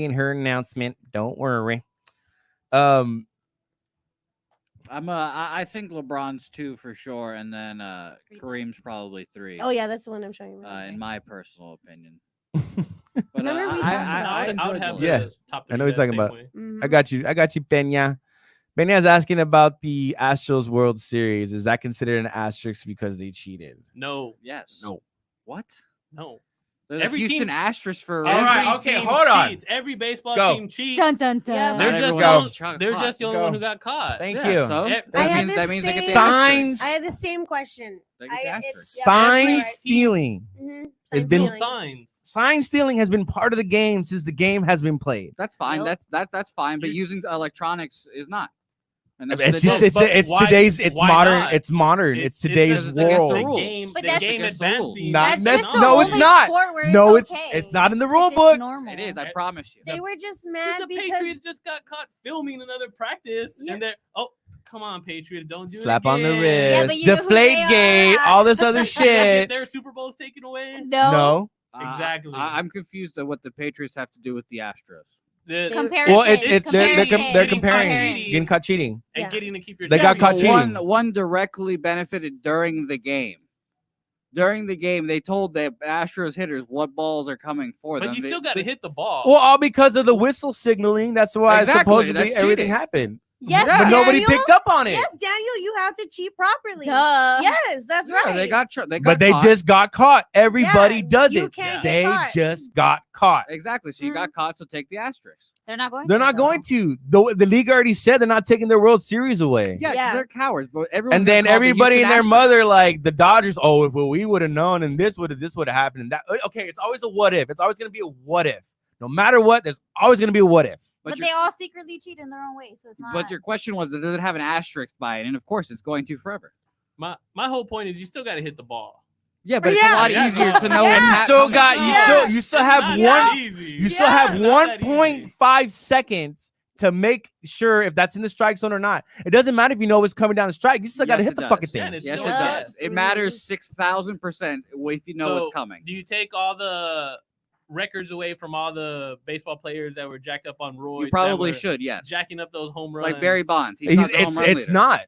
And her announcement. Don't worry. I think LeBron's 2 for sure, and then Kareem's probably 3. Oh yeah, that's the one I'm showing you. In my personal opinion. Remember we talked about I would enjoyed have the Yeah, the top I know three he's talking that about. same way. Mhm. I got you, Pena. Pena's asking about the Astros World Series. Is that considered an asterisk because they cheated? No, Yes. No. What? no. They're Every the Houston team- Astros for a All reason. right, Every okay, team hold on. cheats. Every baseball Go. team cheats. Dun dun dun. Yeah, They're Not just everyone the gets only, they're caught. just the only Go. one who got caught. Thank Yeah, you. So Eh, that I had means the that means they get the same- Signs, I had the same question. They get the asterisk. yeah, sign right. stealing. Mhm. It's Sign been- stealing. signs. Sign stealing has been part of the game since the game has been played. That's fine. Nope. That's fine. But You- using electronics is not. And that's what It's they just did. it's But why- today's it's why modern not? it's modern it's today's because it's against the world. rules. Game, But the that's game against the rules. advancing. Not That's nec- just the no, it's only not. sport where No, it's it's okay. not in the Like, rule it's book. normal. It is. I promise you. They were just Dude, mad the because Patriots just got caught filming another practice, Yeah. and they're come on, Patriots, don't do Slap it on the again. wrist, Yeah, but you know who deflate they gate, are. all this other Get shit. their Super Bowls taken away. No. No. Exactly. I'm confused at what the Patriots have to do with the Astros. The, Comparison. Well, it's they're Comparison. comparing, Cheating. getting caught cheating. and Yeah. getting to keep your They got caught championship. cheating. One directly benefited during the game. During the game, they told the Astros hitters what balls are coming for them. But you They- still got to hit the ball. Well, all because of the whistle signaling. That's why Exactly, supposedly that's everything cheating. happened. Yes, but nobody Daniel. picked up on it. Yes, Daniel, you have to cheat properly. Duh. Yes, that's Yeah, right. they got they got But they caught. just got caught. Everybody Yeah, does you it. can't get They caught. just got caught. exactly. So you got caught. So take the asterisk. They're not going. They're to, not though. going to. The league already said they're not taking their World Series away. Yeah, 'cause Yeah. they're cowards. But everyone. And then everybody and their mother, like the Dodgers, oh, if we would have known, and this would have happened. And that okay, it's always a what if. It's always gonna be a what if. No matter what, there's always gonna be a what if. But they all secretly cheat in their own way, so it's not. But your question was, does it have an asterisk by it? And of course, it's going to forever. My whole point is you still got to hit the ball. Yeah, but it's Yeah. a lot Yeah. easier to know. Yeah. when You Pat still comes. got Yeah. you still have Not one that easy. you still have Not that easy. 1.5 seconds to make sure if that's in the strike zone or not. It doesn't matter if you know what's coming down the strike. You still got to Yes, hit it the does. fucking Yeah, thing. and it's Yes, it still does. bad. It matters 6,000% if you know what's coming. Do you take all the records away from all the baseball players that were jacked up on roids? You that probably were should. Yes. Jacking up those home runs. Like Barry Bonds. He's not the home run It's leader. not.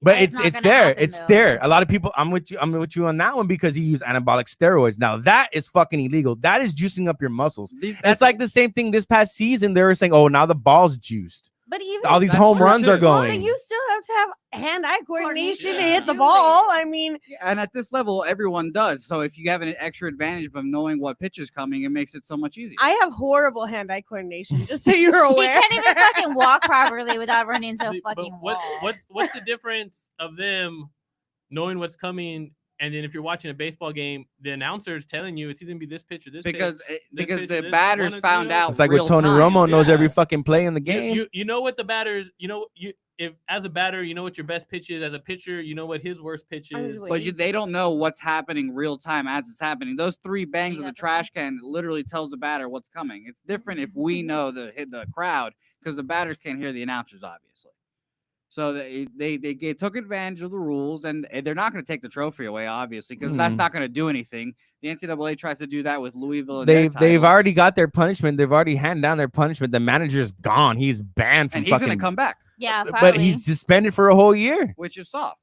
But Yeah, it's it's not it's gonna there. happen, It's though. there. A lot of people. I'm with you on that one because he used anabolic steroids. Now that is fucking illegal. That is juicing up your muscles. It's like the same thing this past season. They were saying, "Oh, now the ball's juiced. But even All these That's home true, runs too. are well, but going." you still have to have hand-eye coordination to Yeah. hit the Do ball. it. I mean, And at this level, everyone does. So if you have an extra advantage of knowing what pitch is coming, it makes it so much easier. I have horrible hand-eye coordination. Just so you're She aware. can't even fucking walk properly without running into a See, but fucking wall. what's the difference of them knowing what's coming, and then if you're watching a baseball game, the announcer is telling you it's either gonna be this pitch or this because pitch. because pitch, the this, batters one or found two. out. It's like with real Tony time. Romo knows every Yeah. fucking play in the game. You know what the batters, if as a batter, you know what your best pitch is. As a pitcher, you know what his worst pitch I'm is. just But they don't know what's happening real time as it's happening. Those 3 bangs You of the got this trash can literally tells the batter what's coming. It's different if we know the crowd because the batters can't hear the announcers, obviously. So they took advantage of the rules, and they're not going to take the trophy away, obviously, because that's Mhm. not going to do anything. The NCAA tries to do that with Louisville. And They've their titles, already got their punishment. They've already handed down their punishment. The manager's gone. He's banned from and he's going fucking. to come back, Yeah, but probably. he's suspended for a whole year. which is soft.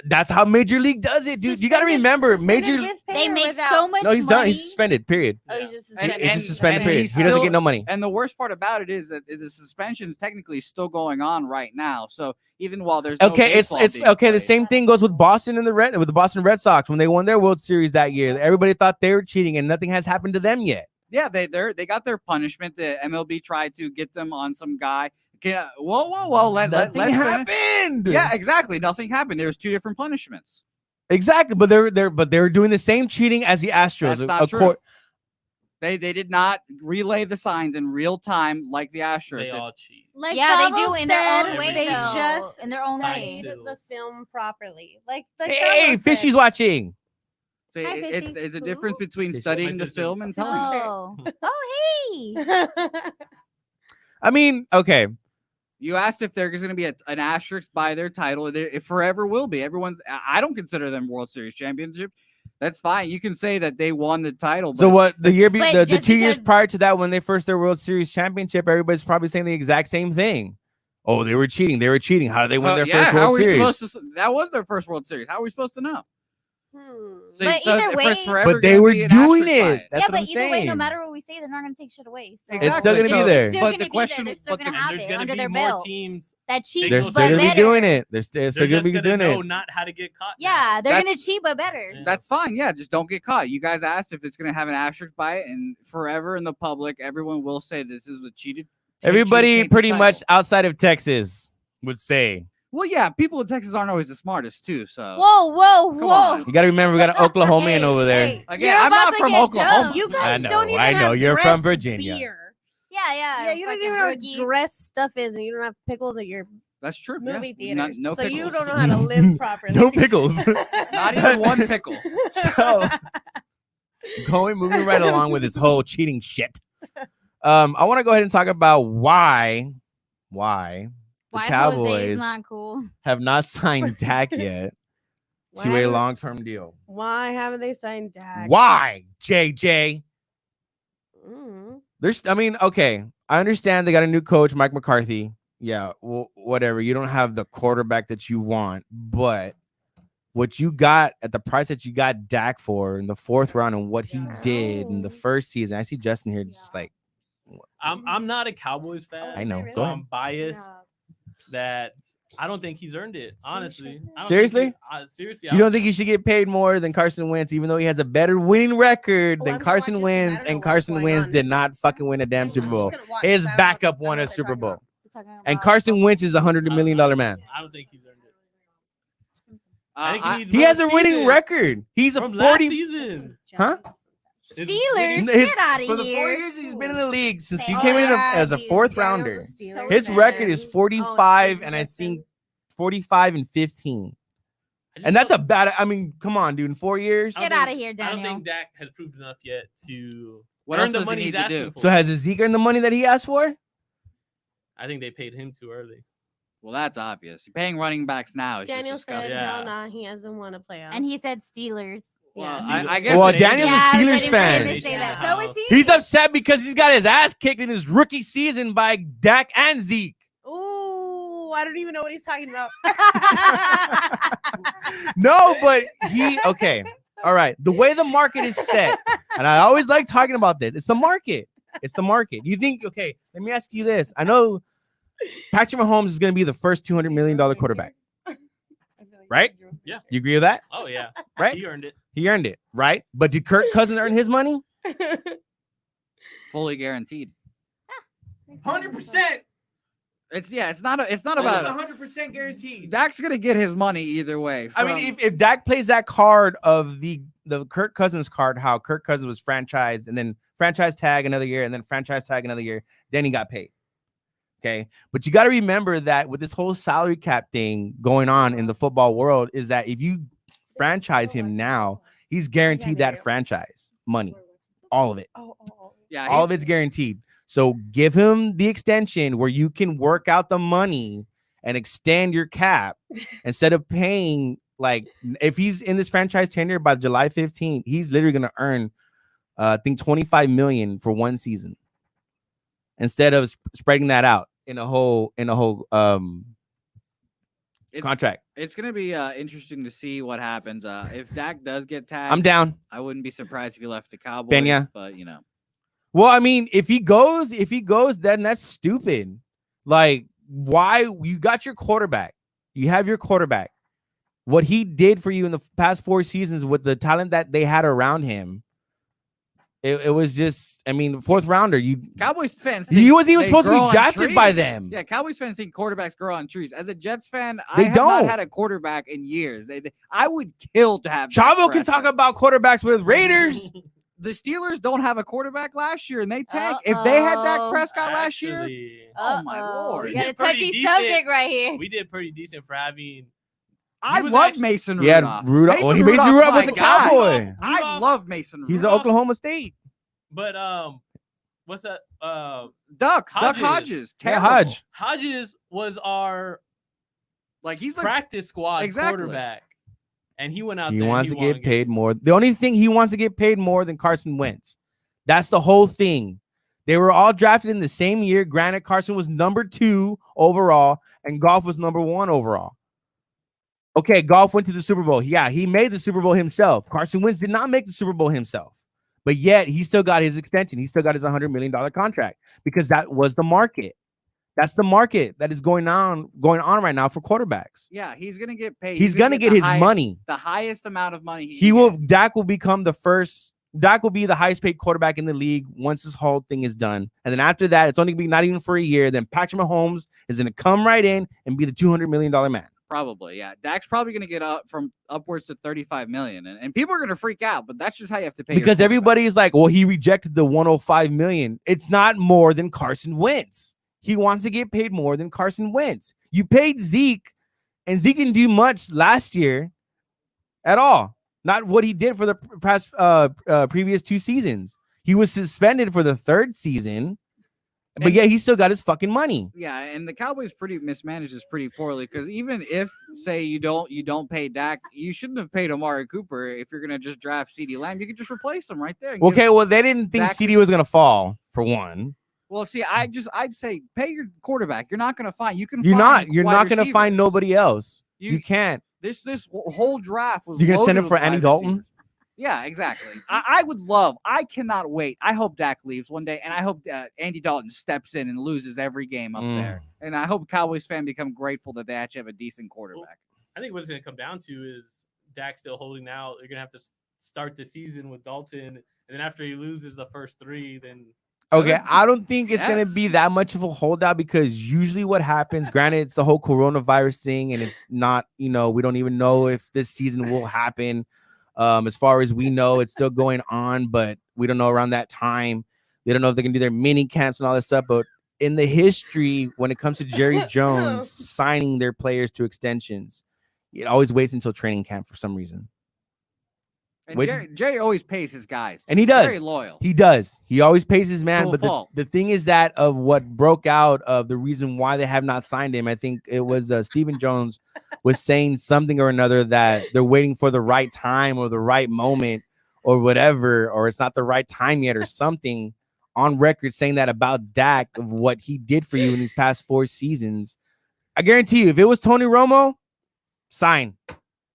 That's how Major League does it, dude. You got to Suspended- remember, suspended Major. with pay They or make without? so much No, he's money. done. He's suspended. Period. Oh, Yeah. he's just And- suspended. It's just suspended. and Period. he's He doesn't still- get no money. And the worst part about it is that the suspension is technically still going on right now. So even while there's no Okay, it's baseball being okay. The played- same thing goes with Boston and with the Boston Red Sox when they won their World Series that year. Everybody thought they were cheating, and nothing has happened to them yet. Yeah, they got their punishment. The MLB tried to get them on some guy. Whoa! Let Nothing happened. Yeah, exactly. Nothing happened. There's 2 different punishments. exactly. But they're doing the same cheating as the Astros. That's not true. They did not relay the signs in real time like the Astros They did. all cheat. Like Yeah, they Chavo do in their own said, way, They though. just In their own Side way. studied the stills. film properly. Like the Hey, Chavo Fishy's said. watching. So Hi, it's Fishy. there's a Who? difference between Fishy. studying My the sister. film and telling it. Oh, oh, hey. I mean, okay. You asked if there's going to be an asterisk by their title. It forever will be. I don't consider them World Series championship. That's fine. You can say that they won the title. So but what? The year, But the just 2 years because- prior to that, when they first their World Series championship, everybody's probably saying the exact same thing. Oh, they were cheating. They were cheating. How did they win their yeah, first how are World we Series? supposed to? That was their first World Series. How are we supposed to know? So, But either if way- it's forever But they gonna were be an doing asterisk by it. That's yeah, what but I'm either way, no saying. matter what we say, they're not going to take shit away. So It's still gonna be there. It's still But gonna the be question- there. They're still but going to And have there's it gonna under be their more belt. teams. That cheat, They're Signals still but gonna be better. doing it. They're still They're gonna just be gonna doing know it. not how to get caught. now. Yeah, they're going to That's- cheat, but better. Yeah. That's fine. Yeah, just don't get caught. You guys asked if it's going to have an asterisk by it, and forever in the public, everyone will say this is a cheated. Everybody tainted pretty title. much outside of Texas would say. Well, yeah, people in Texas aren't always the smartest too. So Whoa, Come on. You got to remember, we got an Oklahomian Hey, over there. hey, again, You're I'm about not to from get Oklahoma. jumped. You guys I know, don't even I know. have You're from dress Virginia. beer. Yeah, Yeah, you don't fucking even know what rookies. dress stuff is, and you don't have pickles at your That's true. yeah. movie Not- theaters. no so you pickles. don't know how to live properly. No pickles. Not even one pickle. So moving right along with this whole cheating shit. I want to go ahead and talk about why the Why Jose is Cowboys not cool. have not signed Dak yet to a Why- long-term deal. Why haven't they signed Dak? Why, JJ? Mm. I mean, okay, I understand they got a new coach, Mike McCarthy. Yeah, well, whatever. You don't have the quarterback that you want, but what you got at the price that you got Dak for in the 4th round and what he did in the Yeah. first season. I see Justin here just like, I'm not a Cowboys fan. I know. Really? So Go ahead. I'm biased. that I don't think he's earned it. Honestly, I don't Seriously? think seriously, You don't think he should get paid more than Carson Wentz, even though he has a better winning record Oh, than I'm gonna Carson watch this 'cause I Wentz, don't know and what's Carson going Wentz on. did not fucking win a damn Super I'm Bowl. just gonna watch His this. I don't know backup what won a they're Super talking Bowl, about. We're talking and about Carson Wentz is $100 million man. I don't think he's earned it. Uh, think I- needs He more has a winning season record. He's a from last 40. season. Huh? His Steelers. winning- Get outta for the 4 here. years he's been in the league since he Oh, came in yeah, as a he's- 4th Daniel's a rounder. Steelers His fan. record is Oh, 45 he's and I missing. think 45 and 15. I just And that's a don't- bad. I mean, come on, dude. In 4 years. I Get don't out of think- here, I Daniel. don't think Dak has proved enough yet to What earn else the does he money need he's to asking do? for. So has Zeke earned the money that he asked for? I think they paid him too early. Well, that's obvious. You're paying running backs now. It's Daniel just said, disgusting. Yeah. "Hell nah, he hasn't won a playoff." And he said Steelers. Well, Yeah. I guess Well, it is- Daniel's a Yeah, I was Steelers waiting for him fan. to say that. Yeah. So is he. He's upset because he's got his ass kicked in his rookie season by Dak and Zeke. Ooh, I don't even know what he's talking about. No, but okay. All right. The way the market is set, and I always like talking about this, it's the market. It's the market. You think, okay, let me ask you this. I know Patrick Mahomes is going to be the first $200 million quarterback, right? Yeah. You agree with that? Oh yeah, Right? He earned it. He earned it, right? But did Kirk Cousins earn his money? fully guaranteed. 100%. It's not about 100% guaranteed. Dak's gonna get his money either way. I mean, from- if Dak plays that card of the Kirk Cousins card, how Kirk Cousins was franchised and then franchise tag another year and then franchise tag another year, then he got paid. Okay. But you got to remember that with this whole salary cap thing going on in the football world is that if you franchise him now, he's guaranteed that franchise money, all of it. yeah, All of it's guaranteed. So give him the extension where you can work out the money and extend your cap instead of paying. Like if he's in this franchise tenure by July 15th, he's literally going to earn, I think $25 million for one season instead of spreading that out in a whole contract. It's gonna be interesting to see what happens. If Dak does get tagged, I'm down. I wouldn't be surprised if he left the Cowboys. Benya. But you know, Well, I mean, if he goes, then that's stupid. Like, why? You got your quarterback. You have your quarterback. What he did for you in the past 4 seasons with the talent that they had around him, it was just, I mean, 4th rounder. Cowboys fans. He was they supposed to grow be on drafted by trees. them. Yeah, Cowboys fans think quarterbacks grow on trees. As a Jets fan, They I have don't. not had a quarterback in years. I would kill to have. Dak Chavo can talk Prescott. about quarterbacks with Raiders. The Steelers don't have a quarterback last year, and they tanked. If they had Dak Uh-oh. Prescott last year, Actually, oh my lord, We got a did pretty touchy decent. subject right here. we did pretty decent for having. I was love actually- Mason Yeah, Rudolph. Rudolph. Oh, Mason Rudolph was my a guy. Cowboy. I Rudolph- love Mason Rudolph. He's at Oklahoma State. But what's that? Duck Hodges. Hodges. Yeah, Terrible. Hodge. Hodges was our Like he's like practice squad Exactly. quarterback, and he went out He there. and wants to won a get game. paid more. The only thing he wants to get paid more than Carson Wentz. That's the whole thing. They were all drafted in the same year. Granted, Carson was number 2 overall, and Goff was number 1 overall. Okay, Goff went to the Super Bowl. Yeah, he made the Super Bowl himself. Carson Wentz did not make the Super Bowl himself, but yet he still got his extension. He still got his $100 million contract because that was the market. That's the market that is going on right now for quarterbacks. yeah, he's gonna get paid. He's gonna get the his highest- money. the highest amount of money He will. Dak will become the first. Dak will be the highest paid quarterback in the league once this whole thing is done. And then after that, it's only gonna be not even for a year. Then Patrick Mahomes is gonna come right in and be the $200 million man. Probably, yeah. Dak's probably gonna get up from upwards to 35 million, and people are gonna freak out. But that's just how you have to pay. your Because quarterback. everybody is like, well, he rejected the 105 million. It's not more than Carson Wentz. He wants to get paid more than Carson Wentz. You paid Zeke, and Zeke didn't do much last year at all. Not what he did for the past previous 2 seasons. He was suspended for the 3rd season, but And- yeah, he still got his fucking money. Yeah, and the Cowboys pretty mismanages pretty poorly because even if say you don't pay Dak, you shouldn't have paid Amari Cooper if you're gonna just draft CeeDee Lamb. You could just replace him right there. and give- Okay, well, they didn't think Dak CD was gonna fall for one. well, see, I'd say pay your quarterback. You're not gonna find. You can. You're find not wide gonna find receivers. nobody else. You- You can't. This whole draft was. You're gonna send loaded him for with Andy wide Dalton? receivers. Yeah, exactly. I cannot wait. I hope Dak leaves one day, and I hope Andy Dalton steps in and loses every game up there. And I hope Cowboys fans become grateful that they actually have a decent quarterback. I think what it's going to come down to is Dak still holding out. You're going to have to start the season with Dalton, and then after he loses the first 3, then. Okay, I don't think it's gonna Yes. be that much of a holdout because usually what happens, granted, it's the whole coronavirus thing, and it's not, we don't even know if this season will happen. As far as we know, it's still going on, but we don't know around that time. They don't know if they can do their mini camps and all this stuff. But in the history, when it comes to Jerry Jones signing their players to extensions, it always waits until training camp for some reason. And Wait- Jerry always pays his guys. And he He's does. Very loyal. He does. He always pays his man. Full But fault. the thing is that of what broke out of the reason why they have not signed him, I think it was Stephen Jones was saying something or another that they're waiting for the right time or the right moment or whatever, or it's not the right time yet or something on record saying that about Dak of what he did for you in these past 4 seasons. I guarantee you, if it was Tony Romo, sign.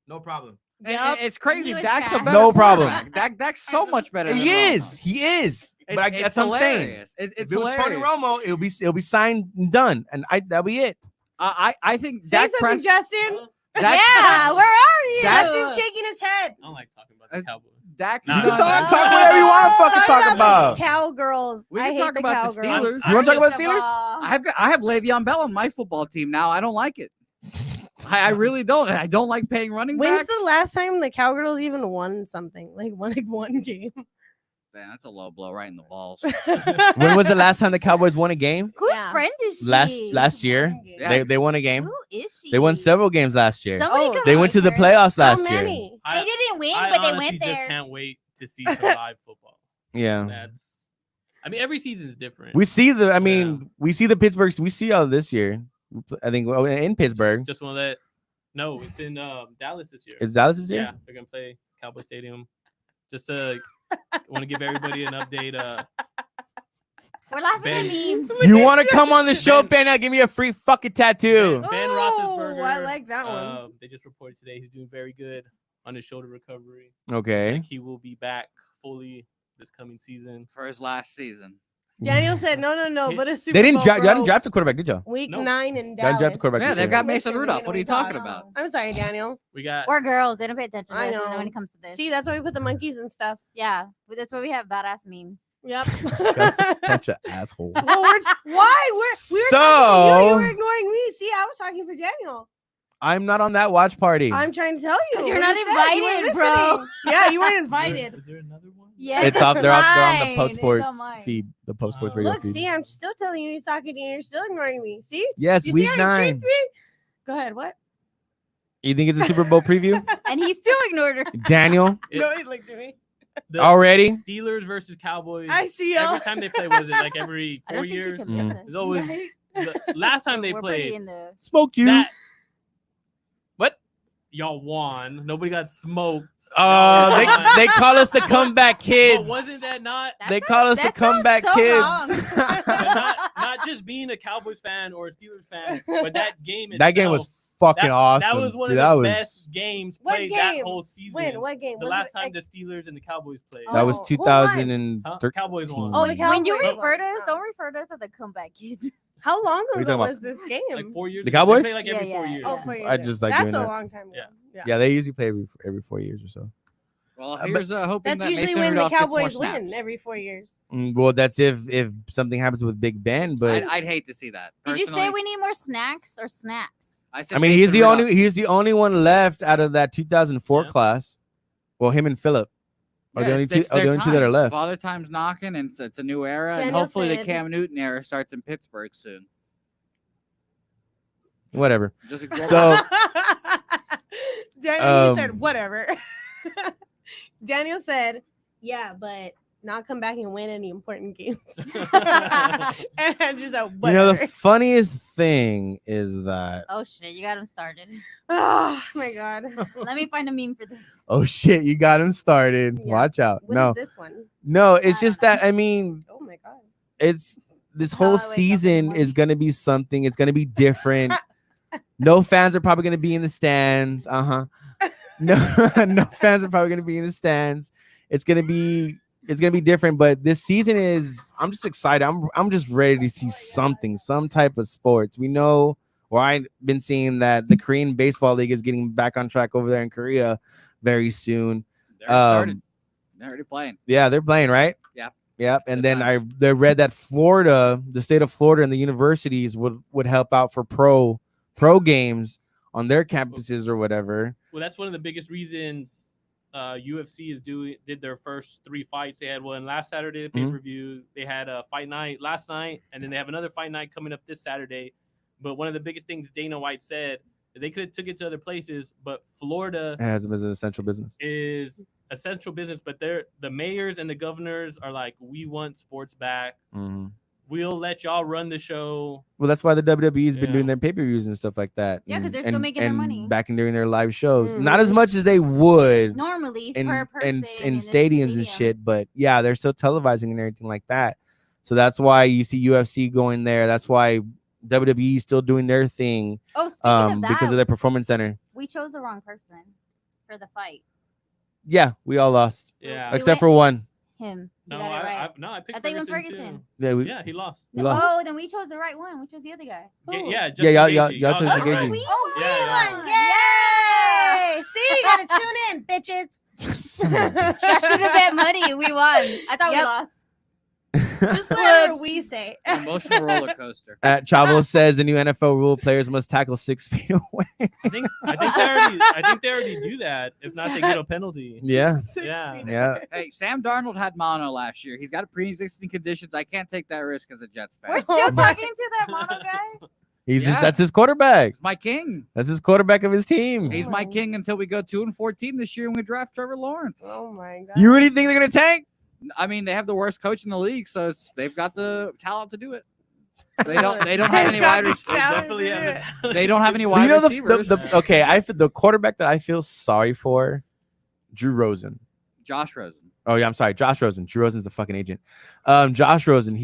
No problem. And it's crazy. He was Dak's a trash. better No problem. quarterback. Dak's so much better. He than Romo. is. He is. But It's that's what I'm saying. hilarious. It's If it was Tony hilarious. Romo, it'll be signed and done, and that'll be it. I think Say Dak something, Justin. Dak- Yeah, where are you? Justin's shaking his head. I don't like talking about the Cowboys. Dak. Nah, You can nah, talk nah. whatever you want to fucking talk about. Cowgirls. We I can hate talk the about the cowgirls. Steelers. You want to talk about First of Steelers? all, I have Le'Veon Bell on my football team now. I don't like it. I really don't. I don't like paying running When's backs. the last time the Cowgirls even won something? Like won one game? Man, that's a low blow right in the balls. When was the last time the Cowboys won a game? whose Yeah. friend is she? Last year. Yeah. They won a game. Who is she? They won several games last year. Somebody Oh. come They on, went to the her. playoffs How last year. many? They didn't win, I but they honestly went there. just can't wait to see some live football. Yeah. That's. I mean, every season's different. We see we see the Pittsburgh. We see all this year. I think in Pittsburgh. Just want to let. No, it's in Dallas this year. Is Dallas this year? Yeah, they're gonna play Cowboy Stadium. Just to want to give everybody an update. We're laughing Ben. at memes. You want to come on the show, Ben. Ben? I'll give me a free fucking tattoo. Ben Oh, Roethlisberger. I like that one. They just reported today he's doing very good on his shoulder recovery. Okay. Like he will be back fully this coming season. For his last season. Daniel said, "No, He- but a Super They didn't Bowl, draft. They didn't bro. draft a quarterback, did you? Week No. 9 in They didn't Dallas." draft a quarterback. Yeah, this they've year. got Mason Listen, Rudolph. you What are you know what talking I'm about? I'm sorry, Daniel. We got We're girls. They don't pay attention to I us know. when it comes to this. See, that's why we put the monkeys and stuff. Yeah, but that's why we have badass memes. Yep. Bunch of assholes. Well, why? We were talking to So- you. You were ignoring me. See, I was talking for Daniel. I'm not on that watch party. I'm trying to tell you. 'Cause you're What not you said. You weren't invited, bro. listening. Yeah, you weren't Is invited. there another one? Yeah, It's off. They're on the mine. Post It's Sports on mine. feed. The Post Sports radio Look, feed. see, I'm still telling you. He's talking to you. You're still ignoring me. See? Yes, You see week how he 9. treats me? Go ahead. What? You think it's a Super Bowl preview, And he still ignored her. Daniel? It- No, he looked at me. the Already? Steelers versus Cowboys. I see Every y'all. time they play, was it like every I 4 don't think you years? can Mm. miss us. It's always right? the last time they We're pretty played. in the. Smoked you. That y'all won. Nobody got smoked. Oh, Y'all won. they call us the comeback kids. But wasn't that not They call us the that sounds comeback so kids. not just being a Cowboys fan or a Steelers fan, but that game That game itself, was fucking that, awesome. That was one Dude, of that the was best games What played that game? whole season. When? What game? The Was last it, time like- the Steelers and the Cowboys played. that was Oh, who won? 2013. Cowboys won. Oh, the When you Cowboys refer to won. us, don't refer to us as the comeback kids. How long you ago talking was this game? like 4 years. The ago. They Cowboys? play like every Yeah, 4 yeah, years. Oh, yeah. 4 years. I ago. just like That's doing a that. long time ago. Yeah. Yeah, they usually play every 4 years or so. Well, but here's hoping That's that usually Mason when the Rudolph gets more Cowboys win snaps. every 4 years. Well, that's if something happens with Big Ben, but I'd hate to see that. Did you say Personally, we need more snacks or snaps? I said I mean, he's Mason the Rudolph. only one left out of that 2004 Yeah. class. Well, him and Phillip are the only two it's their that are time. left. Father time's knocking, and it's a new era, and Daniel hopefully the said- Cam Newton era starts in Pittsburgh soon. Whatever. Just So- Daniel he said, Um, whatever. Daniel said, yeah, but not come back and win any important games. and I just said, You whatever. know, the funniest thing is that Oh shit, you got him started. Oh my god. Let me find a meme for this. oh shit, you got him started. Yeah. Watch out. What No, is this one? no, it's just that I mean, Oh my god. it's this how whole I wake up in the season morning. is gonna be something. It's gonna be different. No fans are probably gonna be in the stands. no no fans are probably gonna be in the stands. It's gonna be different, but this season is I'm just excited. I'm just ready to see some type of sports. We know, or I've been seeing that the Korean baseball league is getting back on track over there in Korea very soon. They're started. They're already playing. Yeah, they're playing, right? Yeah. Yep. And Good then times. I read that Florida, the state of Florida and the universities would help out for pro games on their campuses or whatever. Well, that's one of the biggest reasons UFC did their first 3 fights. They had one last Saturday, the pay-per-view. They had a fight night last night, and then they have another fight night coming up this Saturday. But one of the biggest things Dana White said is they could have took it to other places, but Florida It has them as an essential business. is essential business. But the mayors and the governors are like, we want sports back. We'll let y'all run the show. Well, that's why the WWE has been Yeah. doing their pay-per-views and stuff like that. Yeah, 'cause and- they're still making their and money. back and during their live shows. Mhm. Not as much as they would Normally in per person in a stadiums and stadium. shit, but yeah, they're still televising and everything like that. So that's why you see UFC going there. That's why WWE is still doing their thing Oh, speaking of that, because of their performance center. we chose the wrong person for the fight. Yeah, we all lost Yeah. We except went- for one. Him. You No, got it right. I picked I thought you went Ferguson, Ferguson. too. Yeah, Yeah, he lost. we lost. Oh, then we chose the right one. We chose the other guy. Yeah, Who? yeah, Yeah, Justin y'all Gaethje. chose that's the right. Gaethje. We Oh, we Yeah, won! yeah. Yay! See, you gotta tune in, bitches. Son of a bitch. That should have bet money. We won. I thought we Yep. lost. Just whatever we say. Emotional roller coaster. Chavo says the new NFL rule: players must tackle 6 feet away. I think they already do that. If not, they get a penalty. Yeah, 6 Yeah. feet. yeah. Hey, Sam Darnold had mono last year. He's got pre-existing conditions. I can't take that risk as a Jets fan. We're still talking to that mono guy. He's just Yeah. that's his quarterback. He's my king. That's his quarterback of his team. He's my king until we go 2-14 this year and we draft Trevor Lawrence. Oh my god. You really think they're gonna tank? I mean, they have the worst coach in the league, so they've got the talent to do it. They don't have any wide They receivers. definitely have They don't have any You wide know receivers. okay. The quarterback that I feel sorry for, Drew Rosen. Josh Rosen. Oh yeah, I'm sorry, Josh Rosen. Drew Rosen's the fucking agent. Josh Rosen.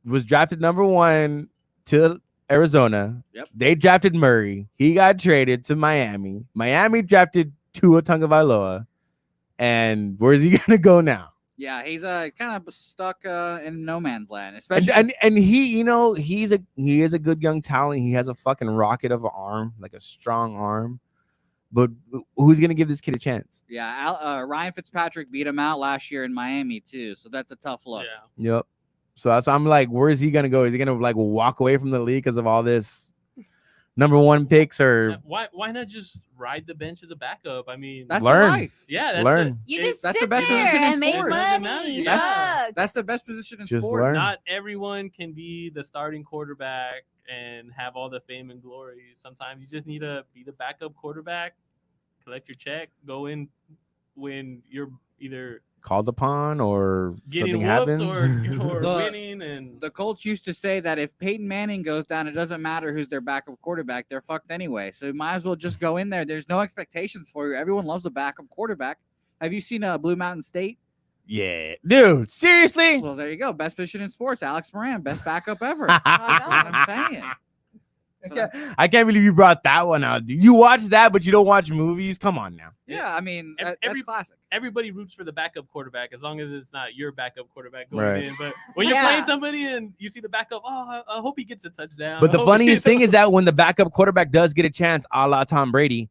Was drafted number 1 to Arizona. Yep. They drafted Murray. He got traded to Miami. Miami drafted Tua Tagovailoa. And where's he gonna go now? Yeah, he's kind of stuck in no man's land, especially. And he, you know, he is a good young talent. He has a fucking rocket of an arm, like a strong arm. But who's gonna give this kid a chance? Yeah, Ryan Fitzpatrick beat him out last year in Miami too, so that's a tough look. Yeah. Yep. So I'm like, where is he gonna go? Is he gonna like walk away from the league because of all this number 1 picks or Why not just ride the bench as a backup? I mean, That's Learn. the life. yeah, that's learn? You Hey, just that's the sit best there position in and make sports. Doesn't matter. money. Yeah. Fuck. That's the best position in Just sports. learn. Not everyone can be the starting quarterback and have all the fame and glory. Sometimes you just need to be the backup quarterback, collect your check, go in when you're either called upon or getting something whooped happens. or The- winning. And The Colts used to say that if Peyton Manning goes down, it doesn't matter who's their backup quarterback. They're fucked anyway. So you might as well just go in there. There's no expectations for you. Everyone loves a backup quarterback. Have you seen Blue Mountain State? Yeah, dude, seriously. Well, there you go. Best position in sports. Alex Moran, best backup ever. Oh, That's what God. I'm saying. So, I can't believe you brought that one out, dude. You watch that, but you don't watch movies. Come on now. yeah, I mean, Ev- that's every- classic. everybody roots for the backup quarterback as long as it's not your backup quarterback going Right. in. But when you're Yeah. playing somebody and you see the backup, I hope he gets a touchdown. But I the hope funniest he- thing is that when the backup quarterback does get a chance, a la Tom Brady,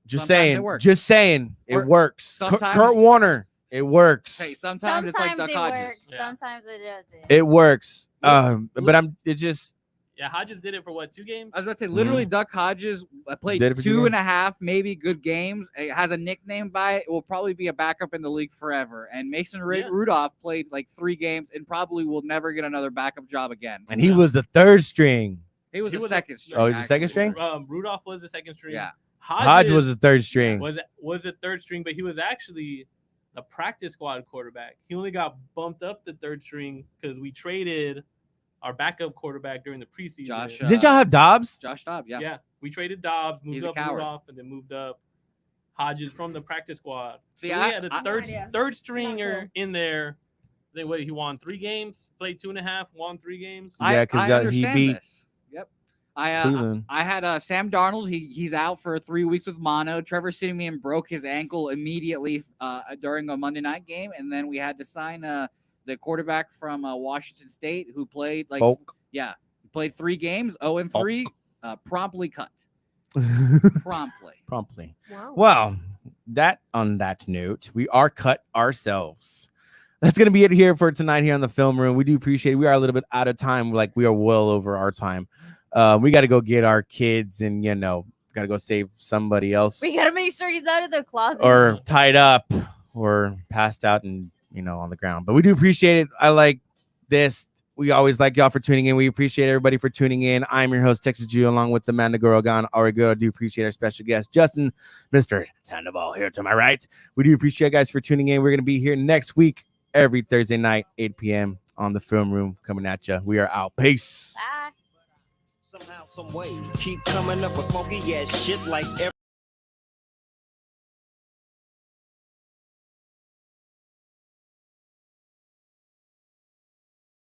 just Sometimes it saying, works. just saying, it Or works. sometimes- Kurt Warner, it works. Hey, sometimes it's like Duck it Hodges. works. Yeah. Sometimes it doesn't. It works. Yeah. But it just Yeah, Hodges did it for what, 2 games? I was about to say, literally, Duck Hodges played Did it for 2 2.5, maybe good games. It has a nickname by it. It will probably be a backup in the league forever. And Mason Yeah. Rudolph played like 3 games and probably will never get another backup job again. and he Yeah. was the 3rd string. He was He a was a- second string. Oh, he's a second actually. string? Rudolph was the second string. Yeah. Hodge was the 3rd string. was the third string, but he was actually a practice squad quarterback. He only got bumped up to 3rd string because we traded our backup quarterback during the preseason. Josh, Didn't y'all have Dobbs? Josh Dobbs, yeah. Yeah, we traded Dobbs, moved He's a up coward. Rudolph, and then moved up Hodges from the practice squad. See, So we I- had a I- third stringer cool. in there. Then he won 3 games, played 2.5, won 3 games. Yeah, 'cause, I he understand beat- this. Yep. Cleveland. I had Sam Darnold. He's out for 3 weeks with mono. Trevor Siemian broke his ankle immediately during a Monday night game, and then we had to sign the quarterback from Washington State who played played 3 games, 0-3, promptly cut. Promptly. Wow. Well, on that note, we are cut ourselves. That's going to be it here for tonight here on the Film Room. We do appreciate it. We are a little bit out of time. Like, we are well over our time. We got to go get our kids and, got to go save somebody else. We gotta make sure he's out of the closet. Or tied up or passed out and, on the ground. But we do appreciate it. I like this. We always like y'all for tuning in. We appreciate everybody for tuning in. I'm your host, Texas Jew, along with Amanda Gorogan. I do appreciate our special guest, Justin, Mr. Sandoval, here to my right. We do appreciate you guys for tuning in. We're going to be here next week, every Thursday night, 8 p.m. on the Film Room, coming at you. We are out. Peace. Bye. Somehow, some way, keep coming up with funky ass shit like